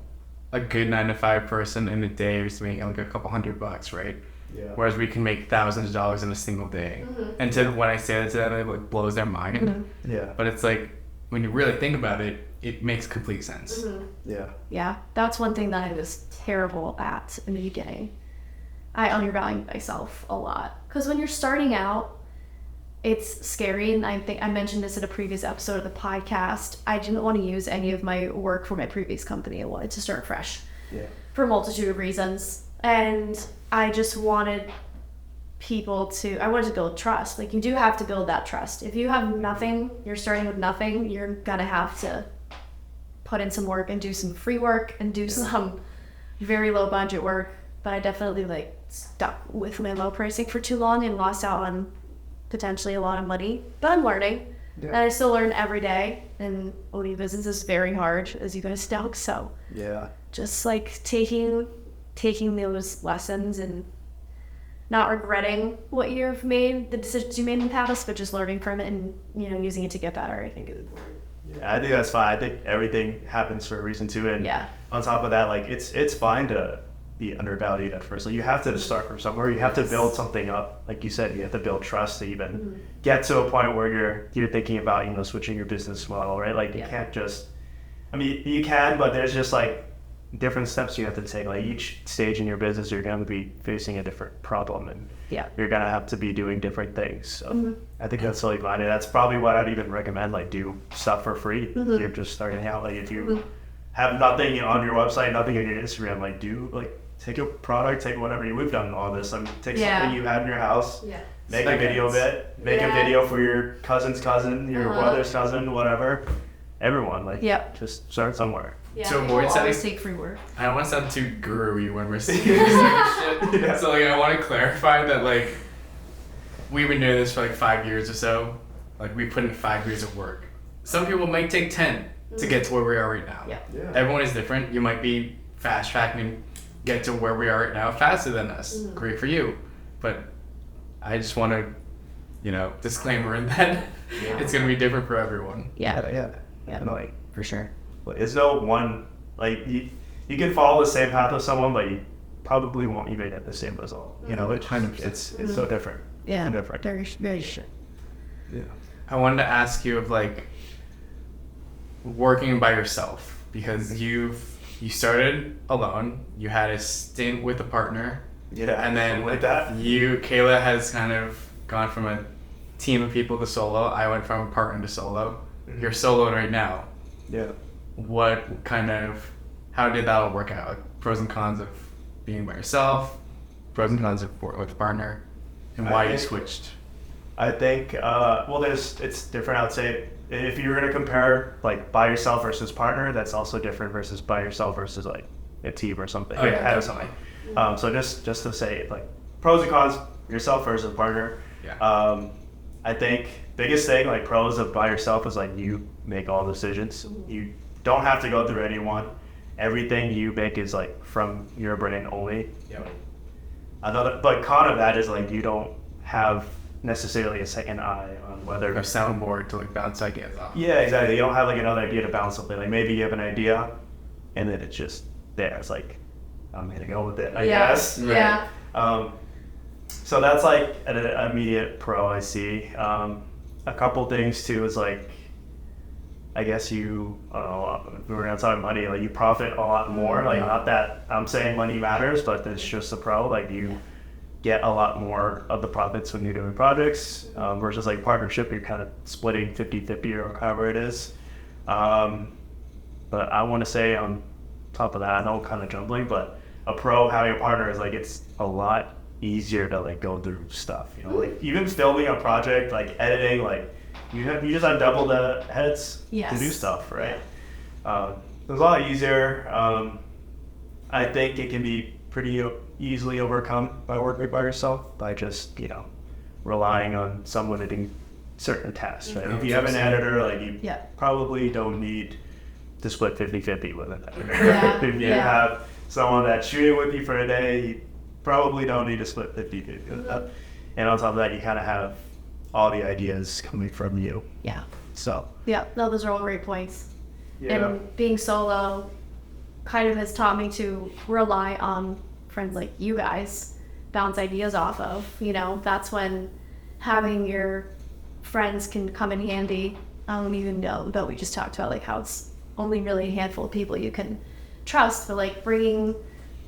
a good 9-to-5 person in a day is making like a couple $100, right? Yeah. Whereas we can make thousands of dollars in a single day. And to when I say that to them, it like blows their mind. Yeah. But it's like when you really think about it, it makes complete sense. Yeah. Yeah, that's one thing that I was terrible at in the beginning. I undervalued myself a lot. Because when you're starting out, it's scary, and I think I mentioned this in a previous episode of the podcast. I didn't want to use any of my work for my previous company. I wanted to start fresh for a multitude of reasons. And I just wanted I wanted to build trust. Like, you do have to build that trust. If you have nothing, you're starting with nothing, you're gonna have to put in some work and do some free work and do some very low budget work. But I definitely like stuck with my low pricing for too long and lost out on potentially a lot of money. But I'm learning, and I still learn every day. And owning business is very hard, as you guys know. So just like taking those lessons and not regretting what you've made, the decisions you made in the past, but just learning from it and, you know, using it to get better, I think is important. Yeah, I think that's fine. I think everything happens for a reason too. And on top of that, like it's fine to be undervalued at first. Like you have to start from somewhere. You have to build something up. Like you said, you have to build trust to even get to a point where you're thinking about, you know, switching your business model, right? Like you can't just, I mean, you can, but there's just like different steps you have to take. Like each stage in your business, you're going to be facing a different problem, and you're going to have to be doing different things. So I think that's totally fine. And that's probably what I'd even recommend, like do stuff for free. You're just starting out. Like if you have nothing on your website, nothing on your Instagram, like take a product, take whatever we've done all this. I mean, take something you have in your house, make a video of it, make a video for your cousin's cousin, your brother's cousin, whatever. Everyone, like, just start somewhere. Yeah, to avoid setting, take free work. I don't want to sound too guru-y when we're saying this type of shit. So like, I want to clarify that like, we've been doing this for like 5 years or so. Like we put in 5 years of work. Some people might take 10 to get to where we are right now. Everyone is different. You might be fast tracking and get to where we are right now faster than us. Great for you. But I just want to, disclaimer in that it's going to be different for everyone. Yeah. No, for sure. There's no one, like, you can follow the same path of someone, but you probably won't even get the same result. It's so different. Yeah, different. Very sure. Yeah. I wanted to ask you of like working by yourself, because you started alone, you had a stint with a partner, and then like that. Kayla has kind of gone from a team of people to solo. I went from a partner to solo. You're soloed right now. Yeah. How did that all work out? Like, pros and cons of being by yourself, pros and cons of working with a partner, and why you switched? I think, it's different. I would say if you were going to compare like by yourself versus partner, that's also different versus by yourself versus like a team or something. Something. So just to say like pros and cons, yourself versus partner. Yeah. I think biggest thing, like pros of by yourself, is like you make all decisions. You don't have to go through anyone. Everything you make is like from your brain only. But con of that is like you don't have necessarily a second eye on whether a soundboard to like bounce ideas off. Yeah, exactly. You don't have like another idea to bounce something. Like maybe you have an idea, and then it's just there. It's like I'm gonna go with it, I guess. Right. Yeah. So that's like an immediate pro I see. A couple things too is like, I guess if we were gonna talk money, like you profit a lot more. Like not that I'm saying money matters, but it's just a pro. Like you get a lot more of the profits when you're doing projects versus like partnership, you're kind of splitting 50-50 or however it is. But I want to say on top of that, I know I'm kind of jumbling, but a pro having a partner is like it's a lot easier to like go through stuff, like even filming a project, like editing, like you just have double the heads to do stuff, right? It's a lot easier. I think it can be pretty easily overcome by working by yourself by just relying on someone to do certain tasks, right? If you have an editor, like you probably don't need to split 50-50 with an editor. If you have someone that's shooting with you for a day, you probably don't need to split 50-50 with that. And on top of that, you kind of have all the ideas coming from you. So those are all great points. And being solo kind of has taught me to rely on friends like you guys, bounce ideas off of. That's when having your friends can come in handy. Even though we just talked about like how it's only really a handful of people you can trust, but like bringing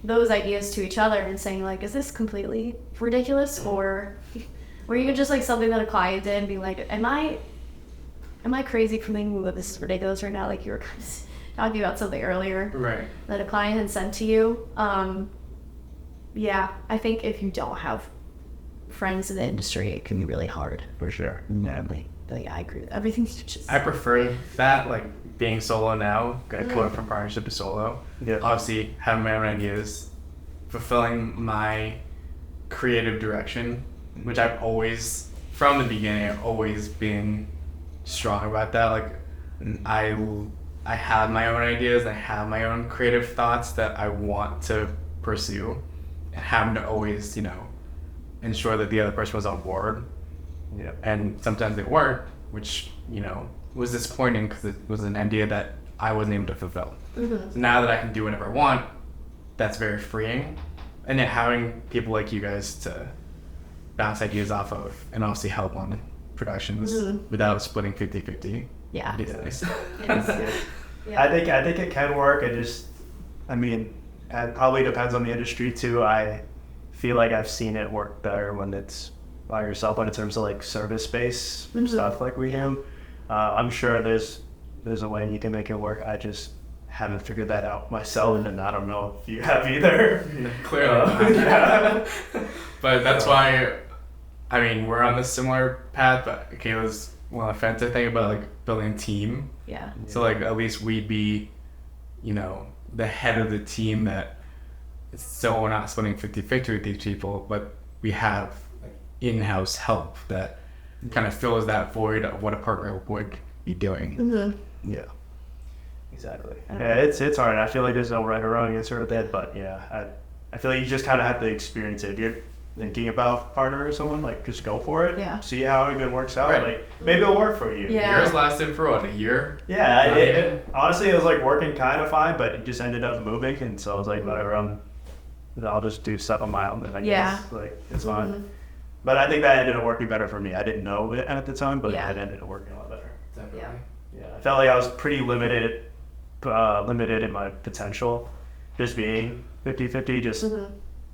those ideas to each other and saying like, is this completely ridiculous, or even just like something that a client did and be like, am I crazy for thinking that this is ridiculous right now? Like you were kind of talking about something earlier, right, that a client had sent to you. I think if you don't have friends in the industry, it can be really hard. For sure. I agree with everything you just I prefer that, like being solo now, going from partnership to solo. Obviously having my own ideas, fulfilling my creative direction, which I've always, from the beginning, I've always been strong about that. Like I have my own ideas, I have my own creative thoughts that I want to pursue, and having to always, ensure that the other person was on board. And sometimes they weren't, which, was disappointing because it was an idea that I wasn't able to fulfill. So now that I can do whatever I want, that's very freeing. And then having people like you guys to bounce ideas off of and obviously help on productions without splitting 50-50. Yeah. It's nice. I think it can work. I mean, it probably depends on the industry too. I feel like I've seen it work better when it's by yourself, but in terms of like service-based stuff like we have, I'm sure there's a way you can make it work. I just haven't figured that out myself, and I don't know if you have either. Clearly. Yeah. But that's why, I mean, we're on this similar path, but Kayla's one of the offensive thing about like building a team. Yeah. So like at least we'd be, you know, the head of the team that so we're not splitting 50-50 with these people, but we have like in-house help that kind of fills that void of what a partner would be doing. Mm-hmm. Yeah. Exactly. Yeah, it's hard. I feel like there's no right or wrong answer to that, but yeah, I feel like you just kind of have to experience it. If you're thinking about partner or someone, like just go for it. Yeah. See how it works out. Right. Like maybe it'll work for you. Yeah. Yours lasted for what, a year? Yeah. Not even? Honestly, it was like working kind of fine, but it just ended up moving, and so I was like, whatever. I'll just do stuff on my own. And I guess like it's fine. Mm-hmm. But I think that ended up working better for me. I didn't know it at the time, but Yeah. it ended up working a lot better. Definitely. Yeah. Yeah, I felt like I was pretty limited in my potential, just being 50-50, just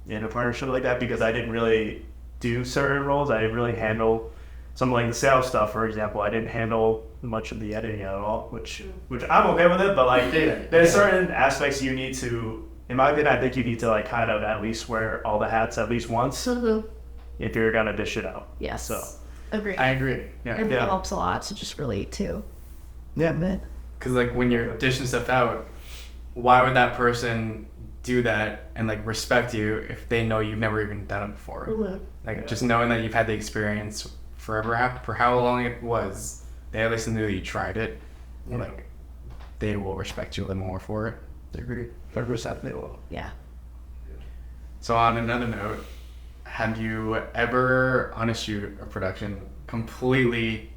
in a partnership like that, because I didn't really do certain roles. I didn't really handle some like the sales stuff, for example. I didn't handle much of the editing at all, which I'm okay with it, but like there's certain aspects you need to, in my opinion, I think you need to like kind of at least wear all the hats at least once if you're gonna dish it out. Yes. So Agree. I agree. Yeah. It helps a lot to just relate too. yeah, Because like when you're dishing stuff out, why would that person do that and like respect you if they know you've never even done it before? Mhm. Like just knowing that you've had the experience for how long it was, they at least knew that you tried it. Like they will respect you a little more for it. I agree. 100% they will. Yeah. So on another note, have you ever on a shoot or production completely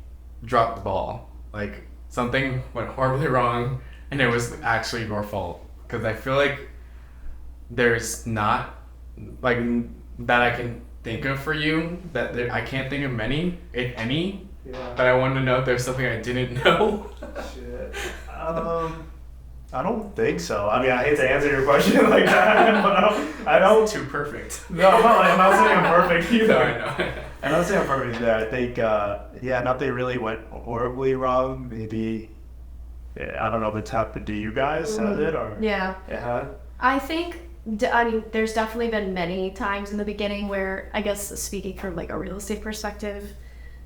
dropped the ball? Like something went horribly wrong and it was actually your fault? Because I feel like there's not like that I can think of for you, that I can't think of many, if any. Yeah. But I wanted to know if there's something I didn't know. Shit. I don't think so. I mean, I hate to answer your question like that, but I don't. Too perfect. No, I'm not saying I'm perfect either. No, I know. I'm not saying I'm perfect either. I think, nothing really went horribly wrong. Maybe, I don't know if it's happened to you guys, has it? Or Yeah. Yeah. I think, I mean, there's definitely been many times in the beginning where, I guess speaking from like a real estate perspective,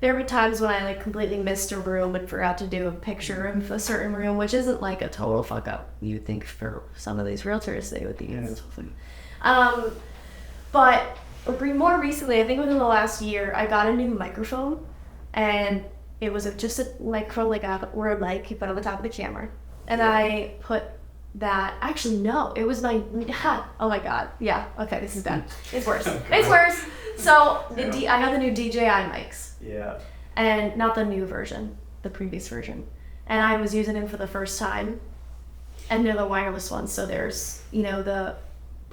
there were times when I like completely missed a room and forgot to do a picture of a certain room, which isn't like a total fuck up. You'd think for some of these realtors they would think it's but more recently, I think within the last year, I got a new microphone, and it was just a microphone like a word mic you put on the top of the camera, and I put that. Actually, no, it was my. Oh my god, yeah. Okay, this is bad. It's worse. It's worse. So I got the new DJI mics. Yeah. And not the new version, the previous version. And I was using them for the first time. And they're the wireless ones. So there's, the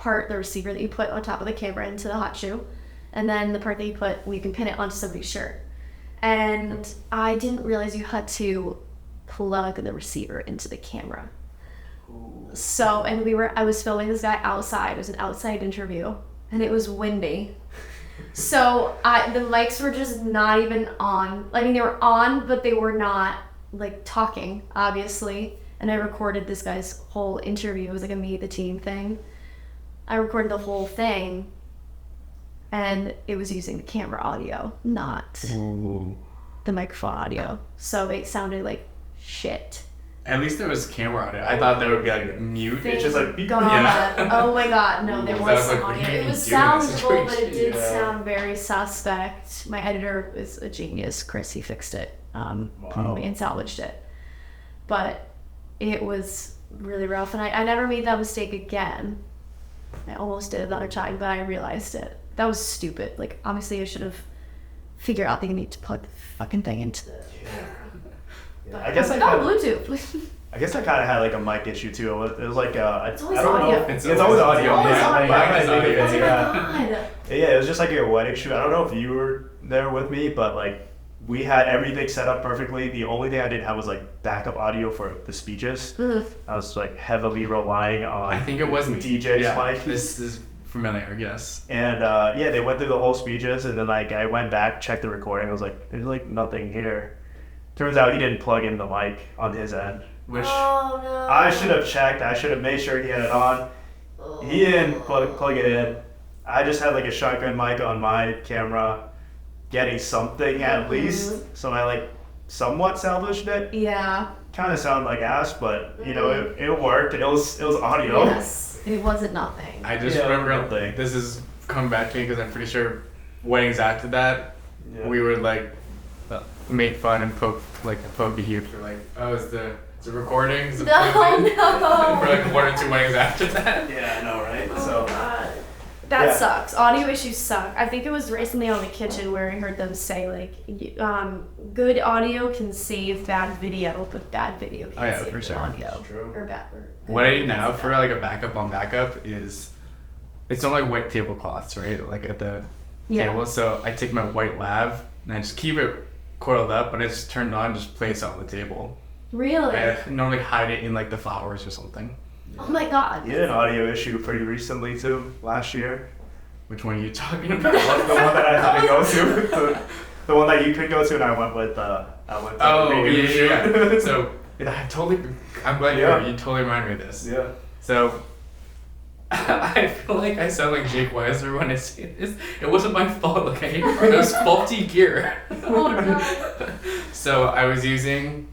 receiver that you put on top of the camera into the hot shoe. And then the part that you can pin it onto somebody's shirt. And I didn't realize you had to plug the receiver into the camera. So, and I was filming this guy outside. It was an outside interview. And it was windy. So the mics were just not even on. I mean, they were on, but they were not like talking, obviously. And I recorded this guy's whole interview. It was like a meet the team thing. I recorded the whole thing, and it was using the camera audio, not the microphone audio. So it sounded like shit. At least there was camera on it. I thought there would be like mute. It's just like God. Yeah. Oh my god, no, there was some like, audio. what It was do you do in this soundable, but it situation? did sound very suspect. My editor is a genius, Chris. He fixed it and salvaged it. But it was really rough, and I never made that mistake again. I almost did another time, but I realized it. That was stupid. Like, obviously, I should have figured out that you need to plug the fucking thing into the... Yeah. I guess Bluetooth. I guess I kind of had like a mic issue too. It was like It's always I don't audio. know. It's It's always audio. always Yeah, audio. Mic It's is audio. audio. Oh my Yeah. god. Yeah, it was just like a wedding shoot. I don't know if you were there with me, but like we had everything set up perfectly. The only thing I didn't have was like backup audio for the speeches. I was like heavily relying on. I think it was DJ's mic. This is familiar, yes. And yeah, they went through the whole speeches, and then like I went back, checked the recording. I was like, there's like nothing here. Turns out he didn't plug in the mic on his end, which I should have checked. I should have made sure he had it on. He didn't plug it in. I just had like a shotgun mic on my camera, getting something at least. So I like somewhat salvaged it. Yeah. Kind of sounded like ass, but you know it worked. It was audio. Yes, it wasn't nothing. I just remember this is coming back to me because I'm pretty sure weddings after that, we would like make fun and poke a heap for like, oh, is the recording? Is it No. for like 1 or 2 weddings after that. Yeah, I know, right? Oh So my God. That sucks. Audio issues suck. I think it was recently on The Kitchen where I heard them say like, good audio can save bad video, but bad video can't save for good sure. audio. True. Or bad. What I do now for like a backup on backup is, it's not like white tablecloths, right? Like at the table. So I take my white lav and I just keep it coiled up, and it's turned on, just place it on the table. Really? I normally hide it in like the flowers or something. Oh my God. you had an audio issue pretty recently too, last year. Which one are you talking about? The one that I had to go to. The one that you could go to, and I went with the radio shoot. Yeah. So I'm glad you totally reminded me of this. Yeah. So I feel like I sound like Jake Weiser when I say this. It wasn't my fault, okay? It was faulty gear. Oh no. So I was using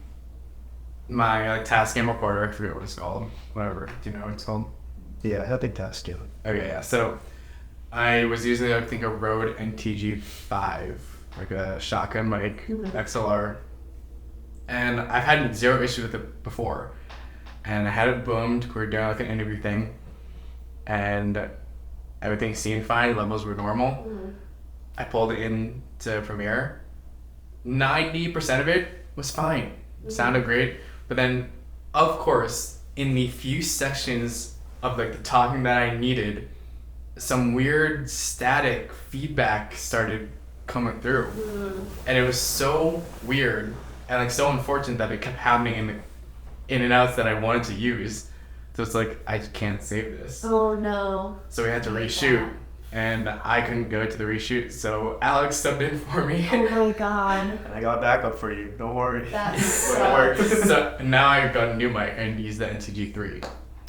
my Tascam recorder. I forget what it's called. Whatever. Do you know what it's called? Yeah, I think Tascam. Okay, yeah. So I was using, I think, a Rode NTG5, like a shotgun mic, XLR. And I've had zero issues with it before. And I had it boomed. We were doing like an interview thing. And everything seemed fine. Levels were normal. I pulled it into Premiere. 90% of it was fine. Sounded great. But then, of course, in the few sections of like the talking that I needed, some weird static feedback started coming through. And it was so weird and like so unfortunate that it kept happening in and outs that I wanted to use. So it's like, I can't save this. Oh no. So we had to reshoot, and I couldn't go to the reshoot, so Alex subbed in for me. Oh my God. And I got backup for you. Don't worry. That It sucks. worked. So now I've got a new mic and use the NTG3.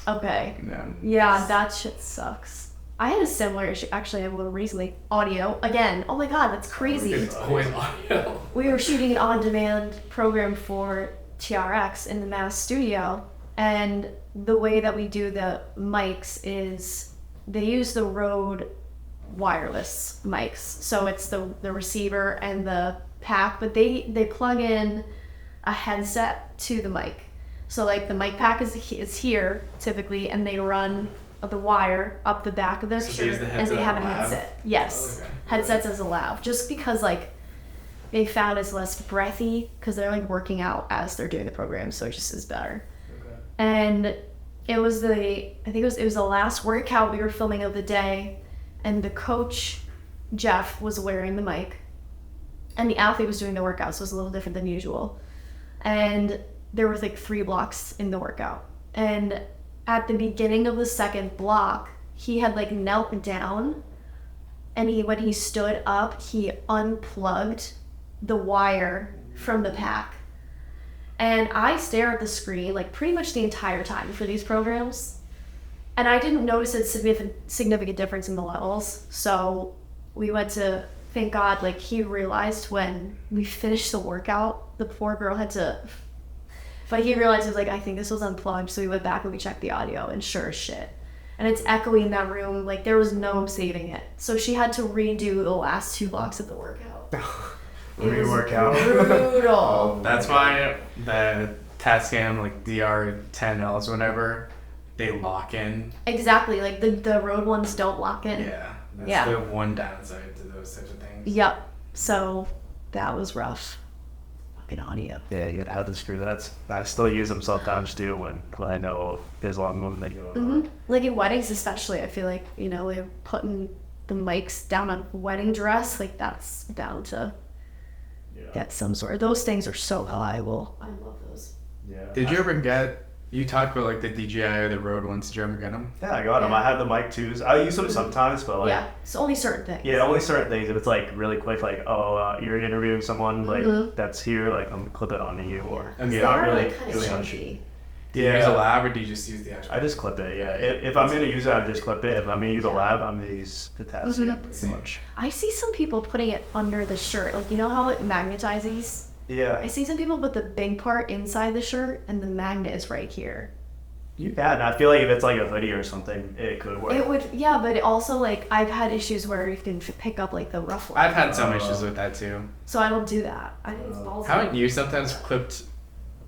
Okay. And Yeah, that shit sucks. I had a similar issue, actually, a little recently. Audio. Again, oh my God, that's crazy. it's always audio. We were shooting an on-demand program for TRX in the Mass studio, and the way that we do the mics is they use the Rode wireless mics. So it's the receiver and the pack, but they plug in a headset to the mic. So like the mic pack is here typically, and they run the wire up the back of their So they use shirt, the and they headset have a as a lav? headset. Yes, Oh, okay. headsets as a lav, just because like they found it's less breathy because they're like working out as they're doing the program, so it just is better. And it was I think it was the last workout we were filming of the day, and the coach Jeff was wearing the mic, and the athlete was doing the workout, so it was a little different than usual. And there was like 3 blocks in the workout, and at the beginning of the second block, he had like knelt down, and when he stood up, he unplugged the wire from the pack. And I stare at the screen like pretty much the entire time for these programs, and I didn't notice a significant difference in the levels. So we went to, thank God, like he realized when we finished the workout, the poor girl had to, but he realized, he was like, I think this was unplugged. So we went back and we checked the audio, and sure as shit. And it's echoing in that room, like there was no saving it. So she had to redo the last 2 blocks of the workout. Re-workout. Brutal. That's why the Tascam, like DR10Ls, whenever they lock in. Exactly, like the Rode ones don't lock in. Yeah, that's Yeah. the one downside to those types of things. Yep. So that was rough. Fucking audio. Yeah, you gotta have the screw. I still use them sometimes too when I know there's a long movement going on. Like in weddings especially, I feel like, they're putting the mics down on a wedding dress, like that's down to get some sort. Those things are so valuable. I love those. Yeah. Did you ever get? You talked about like the DJI or the Rode ones. Did you ever get them? Yeah, I got them. I have the mic 2s. I use them sometimes, but like. Yeah, it's only certain things. Yeah, only certain things. If it's like really quick, like you're interviewing someone like that's here, like I'm gonna clip it onto you, or And yeah, they not They're really, like kind really of on shoot. chunky. Do you use a lab or do you just use the actual? I just clip it. Yeah, if I'm gonna use it, I just clip it. If I'm gonna use a lab, I'm gonna use the Tascam pretty much. I see some people putting it under the shirt. Like, you know how it magnetizes? Yeah, I see some people put the big part inside the shirt and the magnet is right here. you can. I feel like if it's like a hoodie or something, it could work. It would, yeah, but it also, like, I've had issues where you can pick up, like, the ruffle. I've had some issues with that too. So I don't do that. I think it's balls. Haven't you sometimes clipped,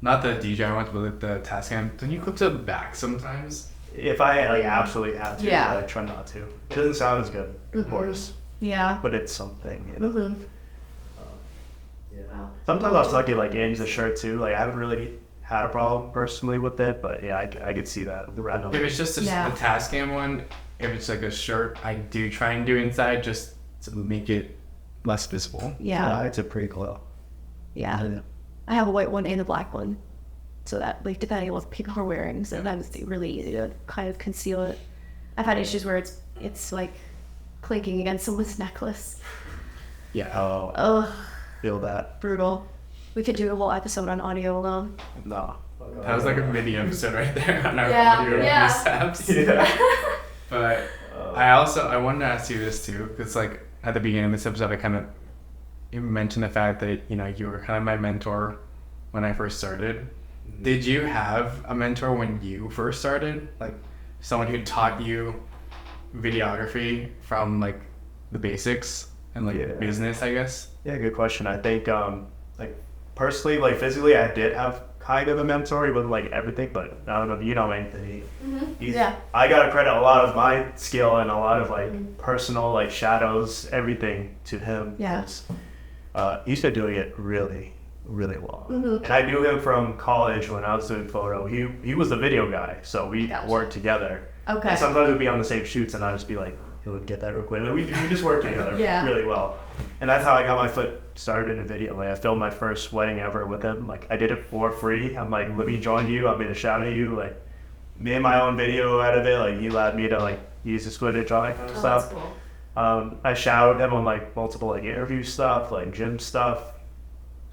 not the DJI ones, but like the Tascam? Don't you clip to the back sometimes? If I like absolutely have to, Yeah. I try not to. It doesn't sound as good, of course, Yeah. but it's something. You know? Mm-hmm. Yeah. Wow. Sometimes I'll suck it like into the shirt too. Like I haven't really had a problem personally with it, but yeah, I could see that. The random. If it's just a Tascam one, if it's like a shirt, I do try and do inside just to make it less visible. Yeah. It's a pretty cool. Yeah. I have a white one and a black one. So that, like, depending on what people are wearing, sometimes it's really easy to kind of conceal it. I've had issues where it's like clinking against someone's necklace. Yeah. Oh, Ugh, feel that. brutal. We could do a whole episode on audio alone. No. That was like a mini episode right there on our Yeah, audio yeah. mishaps. Yeah. But I wanted to ask you this too, because like at the beginning of this episode, I kind of mentioned the fact that you were kind of my mentor when I first started. Did you have a mentor when you first started, like someone who taught you videography from like the basics and like business, I guess? Yeah, good question. I think like personally, like physically, I did have kind of a mentor. He wasn't like everything, but I don't know if you know Anthony. Yeah. I gotta credit a lot of my skill and a lot of like personal like shadows, everything to him. Yeah. He's been doing it really, really well. And I knew him from college when I was doing photo. He was the video guy, so we worked together. Okay. And sometimes we'd be on the same shoots, and I'd just be like, he would get that real quick. And we just worked together really well. And that's how I got my foot started in video. Like I filmed my first wedding ever with him. Like I did it for free. I'm like, let me join you. I'm gonna shout at you. Like made my own video out of it. Like he allowed me to like use his footage, all that kind of stuff. That's cool. I shouted him on like multiple like interview stuff, like gym stuff,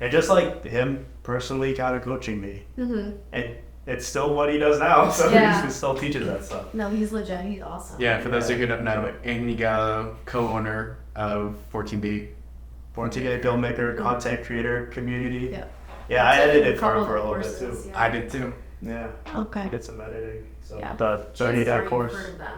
and just like him personally kind of coaching me. And it's still what he does now, so he still teaches that stuff. No, he's legit. He's awesome. Yeah, for those of you who don't know, Anthony Gallo, co-owner of 14B. 14K filmmaker, content creator community. Yeah. Yeah, I edited for Couple him for a of little bit courses, too. I did too. Yeah. Okay. I did some editing. So Yeah. the 30-day course.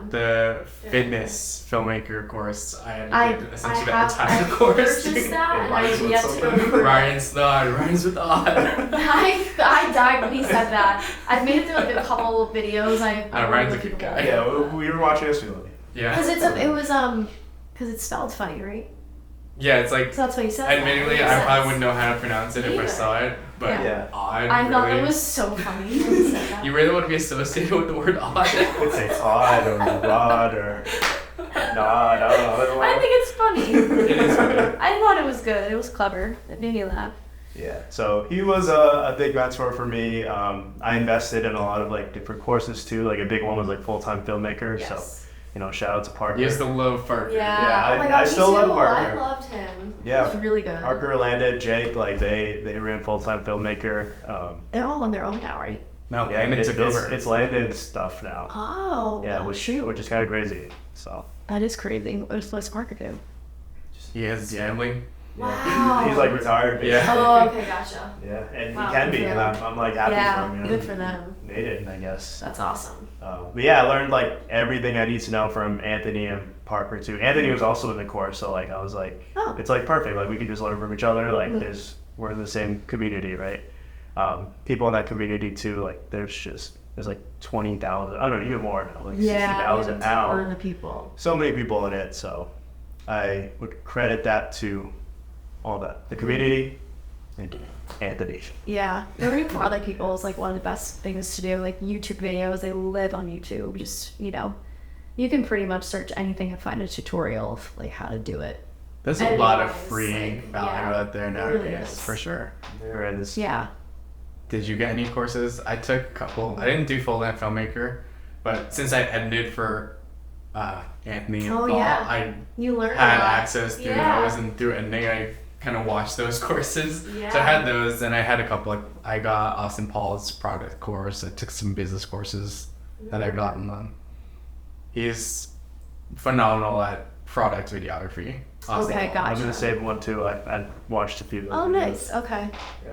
The fitness filmmaker course. I did essentially the I've entire course. purchased that, and Ryan's I've with yet to something. go through it. Ryan's with the odd. I died when he said that. I've made it through like a couple of videos. Ryan's a good guy. Yeah, we were watching this movie. Yeah. Because it's spelled funny, right? Yeah, it's like, So that's what he said. admittedly, I probably wouldn't know how to pronounce it if I Either. saw it, but Yeah. odd. I thought really, it was so funny when he said that. You really want to be associated with the word odd? It's say odd or rod or nod. I don't know. I think it's funny. It is funny. I thought it was good. It was clever. It made me laugh. Yeah, so he was a big mentor for me. I invested in a lot of like different courses too. Like a big one was like full-time filmmaker. So shout out to Parker. He has the love Parker. Yeah, oh my I God, still me love too. Parker. I loved him. Yeah. He was really good. Parker, Landon, Jake, like they ran full-time filmmaker. They're all on their own now, right? No, Yeah, Landon took over. it's Landon's stuff now. Oh. Yeah, which is kind of crazy. So That is crazy. What's Parker do? He has gambling. Wow. he's like retired. Yeah. Oh, okay, gotcha. Yeah, and Wow, he can good be, for and them. I'm like happy for him. Yeah, You know? good for them. Made it, I guess. That's awesome. But yeah, I learned like everything I need to know from Anthony and Parker too. Anthony was also in the course, so like I was like, Oh. it's like perfect. Like we could just learn from each other. Like we're in the same community, right? People in that community too. Like there's like 20,000. I don't know, even more now. Like 60,000 now. Of people. So many people in it. So I would credit that to all that, the community and Anthony. Yeah, learning from other people is like one of the best things to do. Like YouTube videos, they live on YouTube. Just you can pretty much search anything and find a tutorial of like how to do it. There's a editing lot of wise, free like, value out there it really nowadays, is. for sure. There is. Yeah. Did you get any courses? I took a couple. I didn't do full-time filmmaker, but since I edited for Anthony and Oh, Paul, yeah. I You learn had a lot. access through Yeah. those, and through editing I kind of watched those courses. Yeah. So I had those, and I had a couple. Like I got Austin Paul's product course. I took some business courses that I got on. He's phenomenal at product videography. Austin Okay, Paul. gotcha. I'm gonna save one too. I watched a few of those Oh, videos. nice. Okay. Yeah.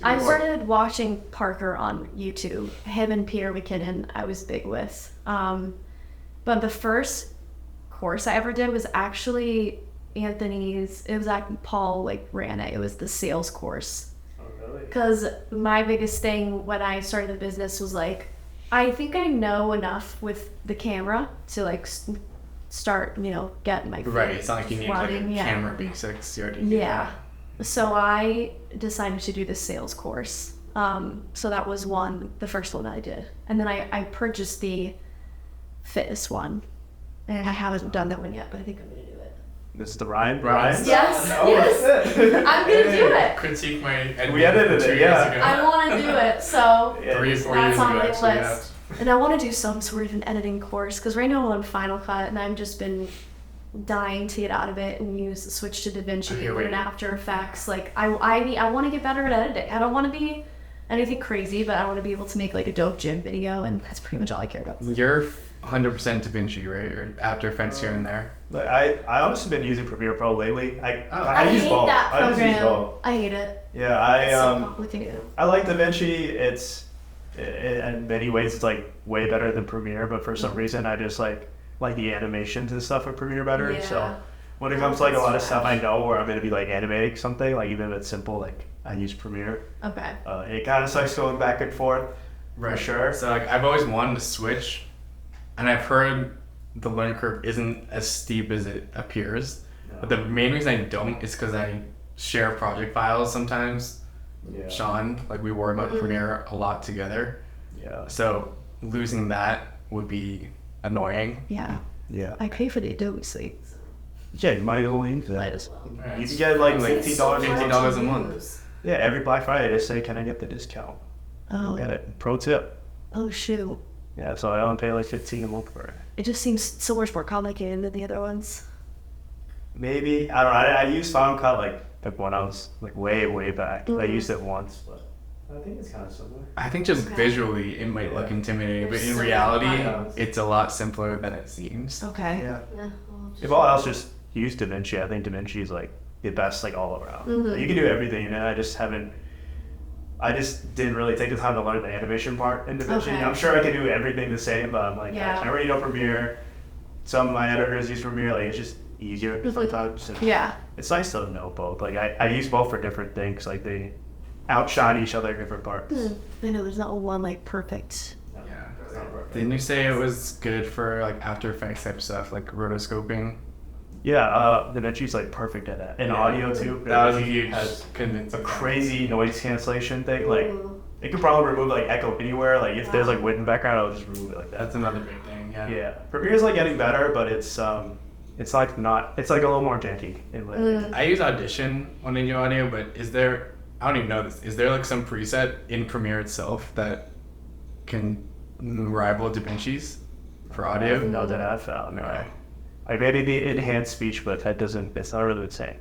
I started watching Parker on YouTube. Him and Peter McKinnon, I was big with. But the first course I ever did was actually Anthony's. It was actually Paul like ran it. It was the sales course. Oh, really? Because my biggest thing when I started the business was like, I think I know enough with the camera to like start, getting my feet Right, it's not like you need like a running. Yeah. camera basics. You already do Yeah. So I decided to do the sales course. So that was the first one I did. And then I purchased the fitness one. And I haven't done that one yet, but I think I'm going to do it. This is the Ryan. Ryan's- Yes, Oh, yes. shit. I'm going to do that. it. Critique my editing We edited from 2 it, years yeah. ago. I want to do it. So Yeah. 3 or 4 that's years on ago, my actually, list. And I want to do some sort of an editing course because right now I'm on Final Cut and I've just been dying to get out of it and switch to DaVinci Okay, and wait. After Effects. Like I want to get better at editing. I don't want to be anything crazy, but I want to be able to make like a dope gym video, and that's pretty much all I care about. You're 100% DaVinci, right? Or After Effects here and there. Like, I honestly been using Premiere Pro lately. I I use hate both. that I just use program. both. I hate it. Yeah, It's so complicated. I like DaVinci. It's in many ways it's like way better than Premiere, but for some reason I just like the animations and stuff of Premiere better. Yeah. So when it comes to like a lot of stuff I know where I'm gonna be like animating something, like even if it's simple, like I use Premiere. Okay. It kind of sucks going back and forth. For sure. So like I've always wanted to switch, and I've heard the learning curve isn't as steep as it appears. No. But the main reason I don't is because I share project files sometimes. Yeah. Sean, like we worry about Premiere a lot together. Yeah. So losing that would be annoying. Yeah. Yeah. I pay for the Adobe Suite. Yeah, you might go into Might that. as well. You can get like $15 $15 a month. Yeah, every Black Friday they say, "Can I get the discount?" Oh. Get it. Pro tip. Oh shoot. Yeah, so I only pay like $15 a month for it. It just seems so much more complicated than the other ones. Maybe I don't know. I used Final Cut like when I was like way back. I used it once, but I think it's kind of similar. I think just Okay. visually it might look Yeah. intimidating, but There's in so many reality buttons. it's a lot simpler than it seems. Okay. Yeah. Yeah. If all else, just use DaVinci. I think DaVinci is like the best like all around. Mhm. You can do everything, and I just didn't really take the time to learn the animation part in DaVinci. Okay. I'm sure I could do everything the same, but I'm like, Yeah. I already know Premiere. Some of my editors use Premiere. Like it's just easier sometimes. And Yeah. it's nice to know both. Like I use both for different things. Like they outshine each other in different parts. I know there's not one like perfect. Yeah. Didn't you say it was good for like After Effects type stuff, like rotoscoping? Yeah, DaVinci's like perfect at that. And audio too. That was a DaVinci huge has convincing. a crazy noise cancellation thing. Like it could probably remove like echo anywhere. Like if there's like wind in the background, I'll just remove it like that. That's another big thing. Yeah. Yeah, Premiere's like getting better, but it's like not. It's like a little more janky. In my opinion. I use Audition when I do audio, but is there? I don't even know this. Is there like some preset in Premiere itself that can rival DaVinci's for audio? No, that I've found. Okay. No. I maybe the enhanced speech, but that doesn't. It's not really the same.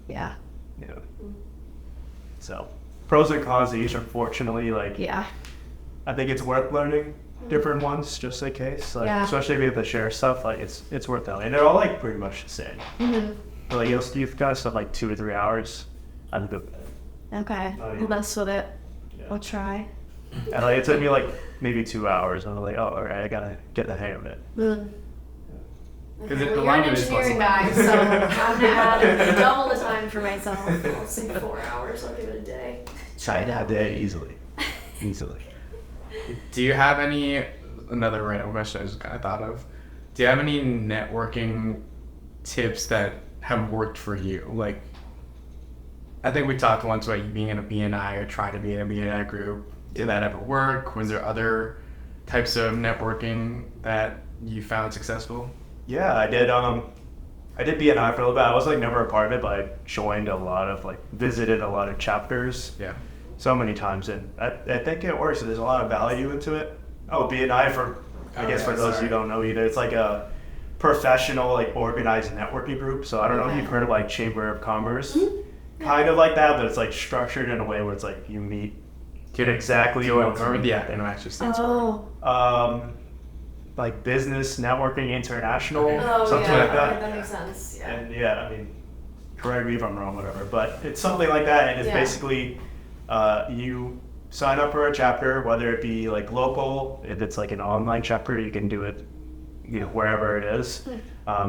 Yeah. You know. So pros and cons of each. Unfortunately, like Yeah. I think it's worth learning different ones just in case. Like Yeah. especially if you have to share stuff. Like it's worth it, and they're all like pretty much the same. But, like you've got stuff like 2 or 3 hours. I think Okay. Oh, yeah. Well, that's what it. Yeah. I'll try. and like it took me like maybe 2 hours. And I'm like, oh, all right, I gotta get the hang of it. Because the You're an language is engineering possible. guy, so I'm gonna add double the time for myself. I'll say 4 hours. I'll give it a day. Try that day easily. Do you have any? Another random question I just kind of thought of. Do you have any networking tips that have worked for you? Like, I think we talked once about you being in a BNI or trying to be in a BNI group. Did that ever work? Was there other types of networking that you found successful? Yeah, I did. I did BNI for a little bit. I was like never a part of it, but I joined a lot of visited a lot of chapters. Yeah. So many times, and I think it works. There's a lot of value into it. Oh, BNI I guess for those who don't know either, it's like a professional organized networking group. So I don't know if you've heard of Chamber of Commerce, kind of like that, but it's structured in a way where it's you meet. Get exactly remember the acronym actually stands for. Business Networking International, Oh, something yeah, like that. okay, that makes sense. Yeah. And I mean, correct me if I'm wrong, whatever, but it's something like that, and it's basically you sign up for a chapter, whether it be local, if it's an online chapter, you can do it wherever it is.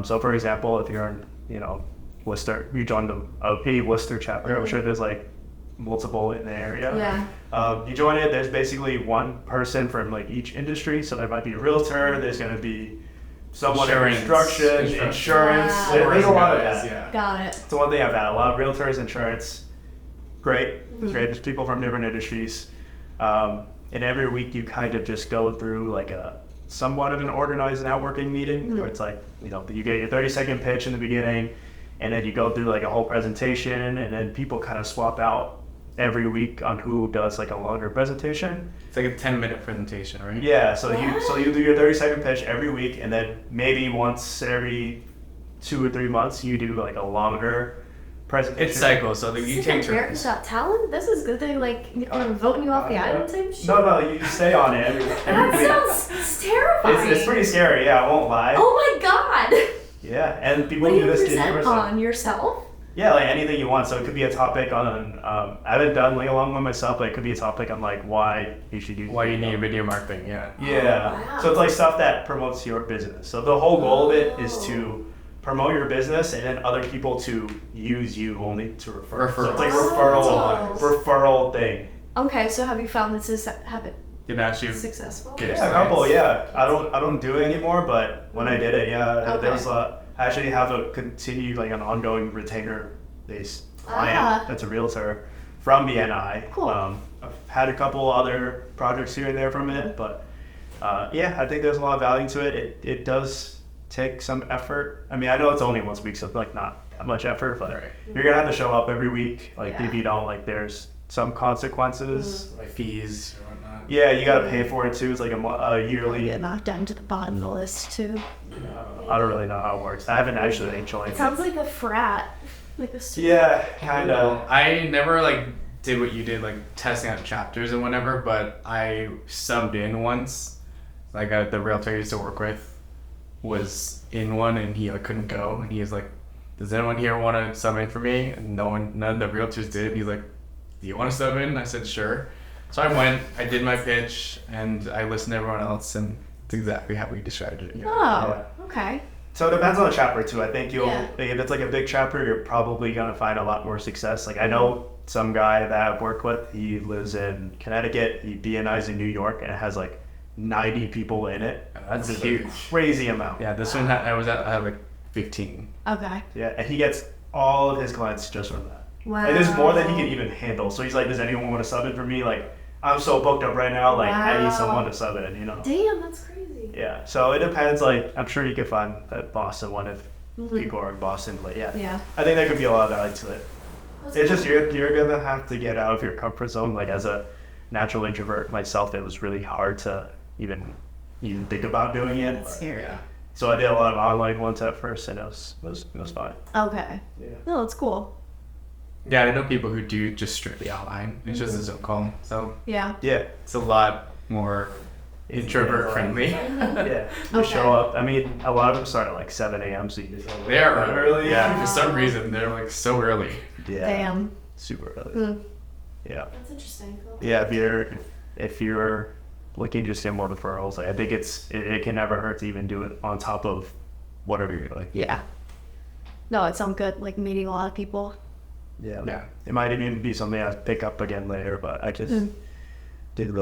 So for example, if you're in Worcester, you join the OP Worcester chapter, I'm sure there's multiple in the area. Yeah. You join it, there's basically one person from each industry, so there might be a realtor, there's going to be someone in construction, insurance. Wow. There's a lot of that. Yeah. Got it. It's one thing I've had, a lot of realtors, insurance, great. There's people from different industries. And every week you kind of just go through a somewhat of an organized networking meeting where it's you get your 30-second pitch in the beginning, and then you go through a whole presentation, and then people kind of swap out every week on who does a longer presentation. It's a 10-minute presentation, right? Yeah, so you do your 30-second pitch every week, and then maybe once every 2 or 3 months you do a longer presentation. It's cycles, so you take America's turns. Got Talent? This is good. They are voting you off the island type shit. No, you stay on it every That week. sounds terrifying. It's pretty scary, yeah, I won't lie. Oh my god. Yeah, and people What do do you this present on yourself? Yeah, anything you want. So it could be a topic on, I haven't done along with myself, but it could be a topic on why you should use Why you need video marketing, yeah. Yeah. Oh, wow. So it's stuff that promotes your business. So the whole goal of it is to promote your business and then other people to use you only to refer. So it's referral thing. Okay, so have you found this is habit Did actually successful? get Yeah, a couple, yeah. I don't do it anymore, but when I did it, there was I actually have a continued an ongoing retainer based client that's a realtor from BNI. Cool. I've had a couple other projects here and there from it, but I think there's a lot of value to it. It does take some effort. I mean, I know it's only once a week, so it's not that much effort, but you're gonna have to show up every week. If you don't, there's some consequences. like fees or whatnot. Yeah, you gotta pay for it too. It's a yearly. Get knocked down to the bottom of the list too. I don't really know how it works. I haven't actually joined. It sounds like a frat. Like a Yeah, kind of. I never did what you did, testing out chapters and whatever, but I subbed in once. The realtor I used to work with was in one, and he couldn't go, and he was like, "Does anyone here want to sub in for me?" And none of the realtors did. He's like, "Do you want to sub in?" I said, "Sure." So I went, I did my pitch, and I listened to everyone else, and it's exactly how we described it. Oh, okay. So it depends on the chapter too. I think Yeah. if it's a big chapter, you're probably gonna find a lot more success. I know some guy that I've worked with. He lives in Connecticut. He BNI's in New York, and it has 90 people in it. That's It's huge. a crazy amount. Yeah, this one I had 15. Okay. Yeah, and he gets all of his clients just from that. Wow. And there's more than he can even handle. So he's like, "Does anyone want to sub in for me? I'm so booked up right now. I need someone to sub in. Damn, that's crazy. Yeah. So it depends. I'm sure you could find that Boston one if people are in Boston. But yeah, I think there could be a lot of value to it. It's just you're gonna have to get out of your comfort zone. As a natural introvert myself, it was really hard to even think about doing it. That's scary. Yeah. So I did a lot of online ones at first, and it was fine. Okay. Yeah. No, that's cool. Yeah, I know people who do just strictly online. It's just a Zoom call. So Yeah. Yeah. it's a lot more introvert friendly. Yeah. You show up. I mean, a lot of them start at 7 a.m. So you just They are early. Yeah, for some reason they're so early. Yeah. Damn. Super early. Mm. Yeah. That's interesting. Cool. Yeah. If you're looking just to get more referrals, I think it can never hurt to even do it on top of whatever you're like. Yeah. No, it sounds good. Meeting a lot of people. Yeah. It might even be something I pick up again later, but I just I don't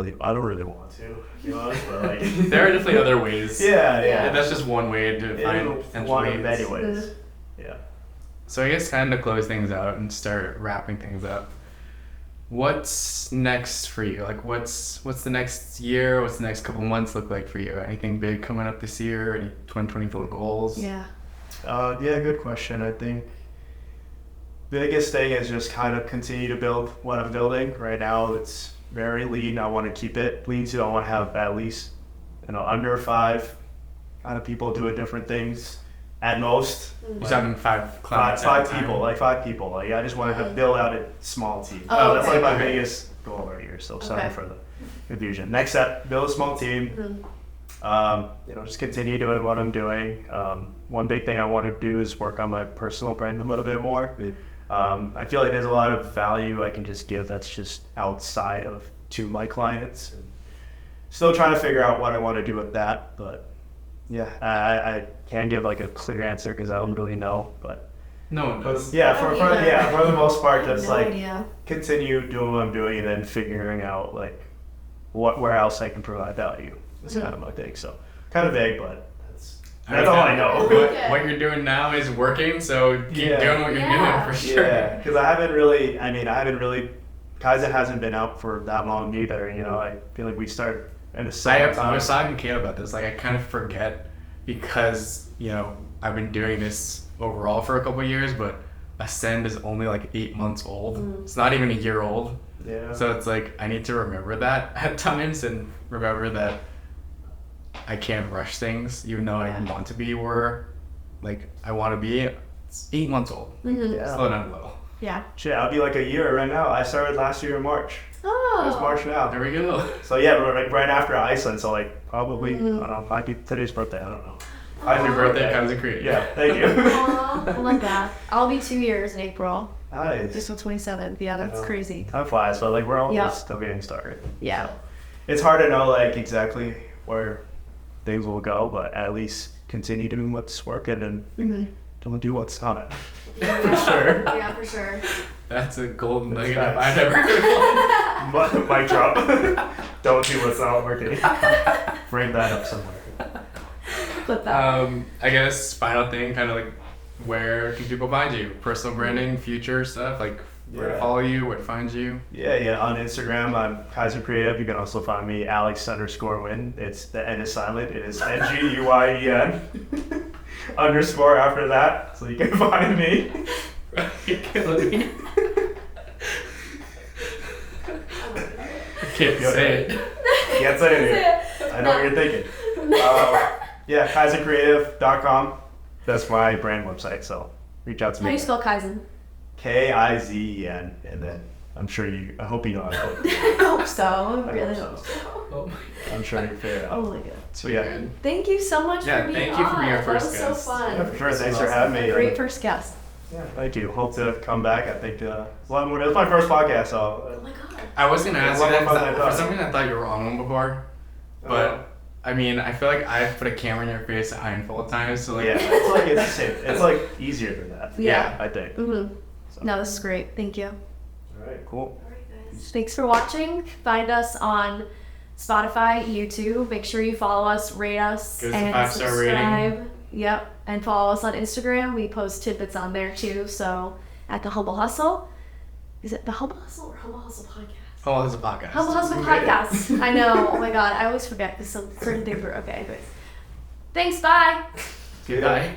really want to be honest, but There are definitely other ways. yeah. And that's just one way to find potential one of many ways. ways. Yeah. So I guess kind of to close things out and start wrapping things up. What's next for you? What's the next year? What's the next couple months look like for you? Anything big coming up this year? Any 2024 goals? Yeah. Yeah, good question. I think biggest thing is just kind of continue to build what I'm building. Right now it's very lean. I want to keep it lean too. I want to have at least, under 5 kind of people doing different things at most. You're having 5 clients. Five people. Like I just wanted to build out a small team. Oh, That's okay. like my biggest goal right here. So sorry Okay. for the confusion. Next step, build a small team. Just continue doing what I'm doing. One big thing I want to do is work on my personal brand a little bit more. I feel like there's a lot of value I can just give that's just outside of to my clients. Still trying to figure out what I want to do with that, but yeah, I can't give like a clear answer because I don't really know. But No one does. yeah, I don't either. for the most part, just No like idea. continue doing what I'm doing and then figuring out like where else I can provide value. That's kind of my thing. So kind of vague, but that's all I know. What you're doing now is working, so keep Yeah. doing what you're Yeah. doing for sure. Yeah, because I haven't really. Kaizen hasn't been out for that long either. I feel like we started in the I summertime. was talking to Kate about this. Like, I kind of forget because, I've been doing this overall for a couple of years, but Ascend is only like 8 months old. It's not even a year old. Yeah. So it's like, I need to remember that at times and remember that I can't rush things, even though I want to be where, like, I want to be. It's 8 months old. Yeah. Slow down a little. Yeah. Shit, I'll be like a year right now. I started last year in March. Oh. It's March now. There we go. So yeah, we're like right after Iceland. So like probably I don't know. Might be today's birthday. I don't know. Happy birthday, Kaizen Creative. Yeah, thank you. Aw, I like that. I'll be 2 years in April. Nice. Just on 27th. Yeah, that's crazy. Time flies, but like we're all Yeah. still getting started. Yeah. It's hard to know like exactly where things will go, but at least continue doing what's working and don't do what's not. For sure. Yeah, for sure. That's a golden That's nugget if facts. I've ever heard one. Mic drop. Don't do what's not working. Bring that up somewhere. Flip that. I guess final thing, kind of like, where can people find you? Personal branding, future stuff, like where to Yeah. follow you, where to find you. Yeah. On Instagram, I'm Kaizen Creative. You can also find me Alex_Nguyen. It's the N is silent. It is Nguyen _ after that, so you can find me. You're killing me. Can't say it. Can't say anything. I know what you're thinking. Yeah, KaizenCreative.com. That's my brand website. So reach out to How do me. you spell Kaizen? Kizen, and then I hope you know how to spell it. I hope so. I really hope hope so. so. Oh my I'm sure you can figure it Oh out. my god. So yeah. Thank you so much Yeah, for being thank you for on. being our first That was guest. so fun. Yeah, for sure. Thanks for having me. A great first guest. Yeah, thank you. Hope to come back. I think it was my first podcast, so Oh my god. I was gonna ask you Yeah, that what 'cause about for that? some reason I thought you were on one before, but I mean I feel like I've put a camera in your face a handful of times, so like yeah, it's the same. It's like easier than that. Yeah. I think. Mm-hmm. So. No, this is great. Thank you. All right, cool. Thanks for watching. Find us on Spotify, YouTube. Make sure you follow us, rate us, Give us a and 5-star rating. subscribe. Yep. And follow us on Instagram. We post tidbits on there too. So at The Humble Hustle. Is it The Humble Hustle or Humble Hustle Podcast? oh, this is a podcast. Humble Hustle Podcast. I know. Oh my god. I always forget because some certain things are okay. Anyways. Thanks. Bye. Goodbye.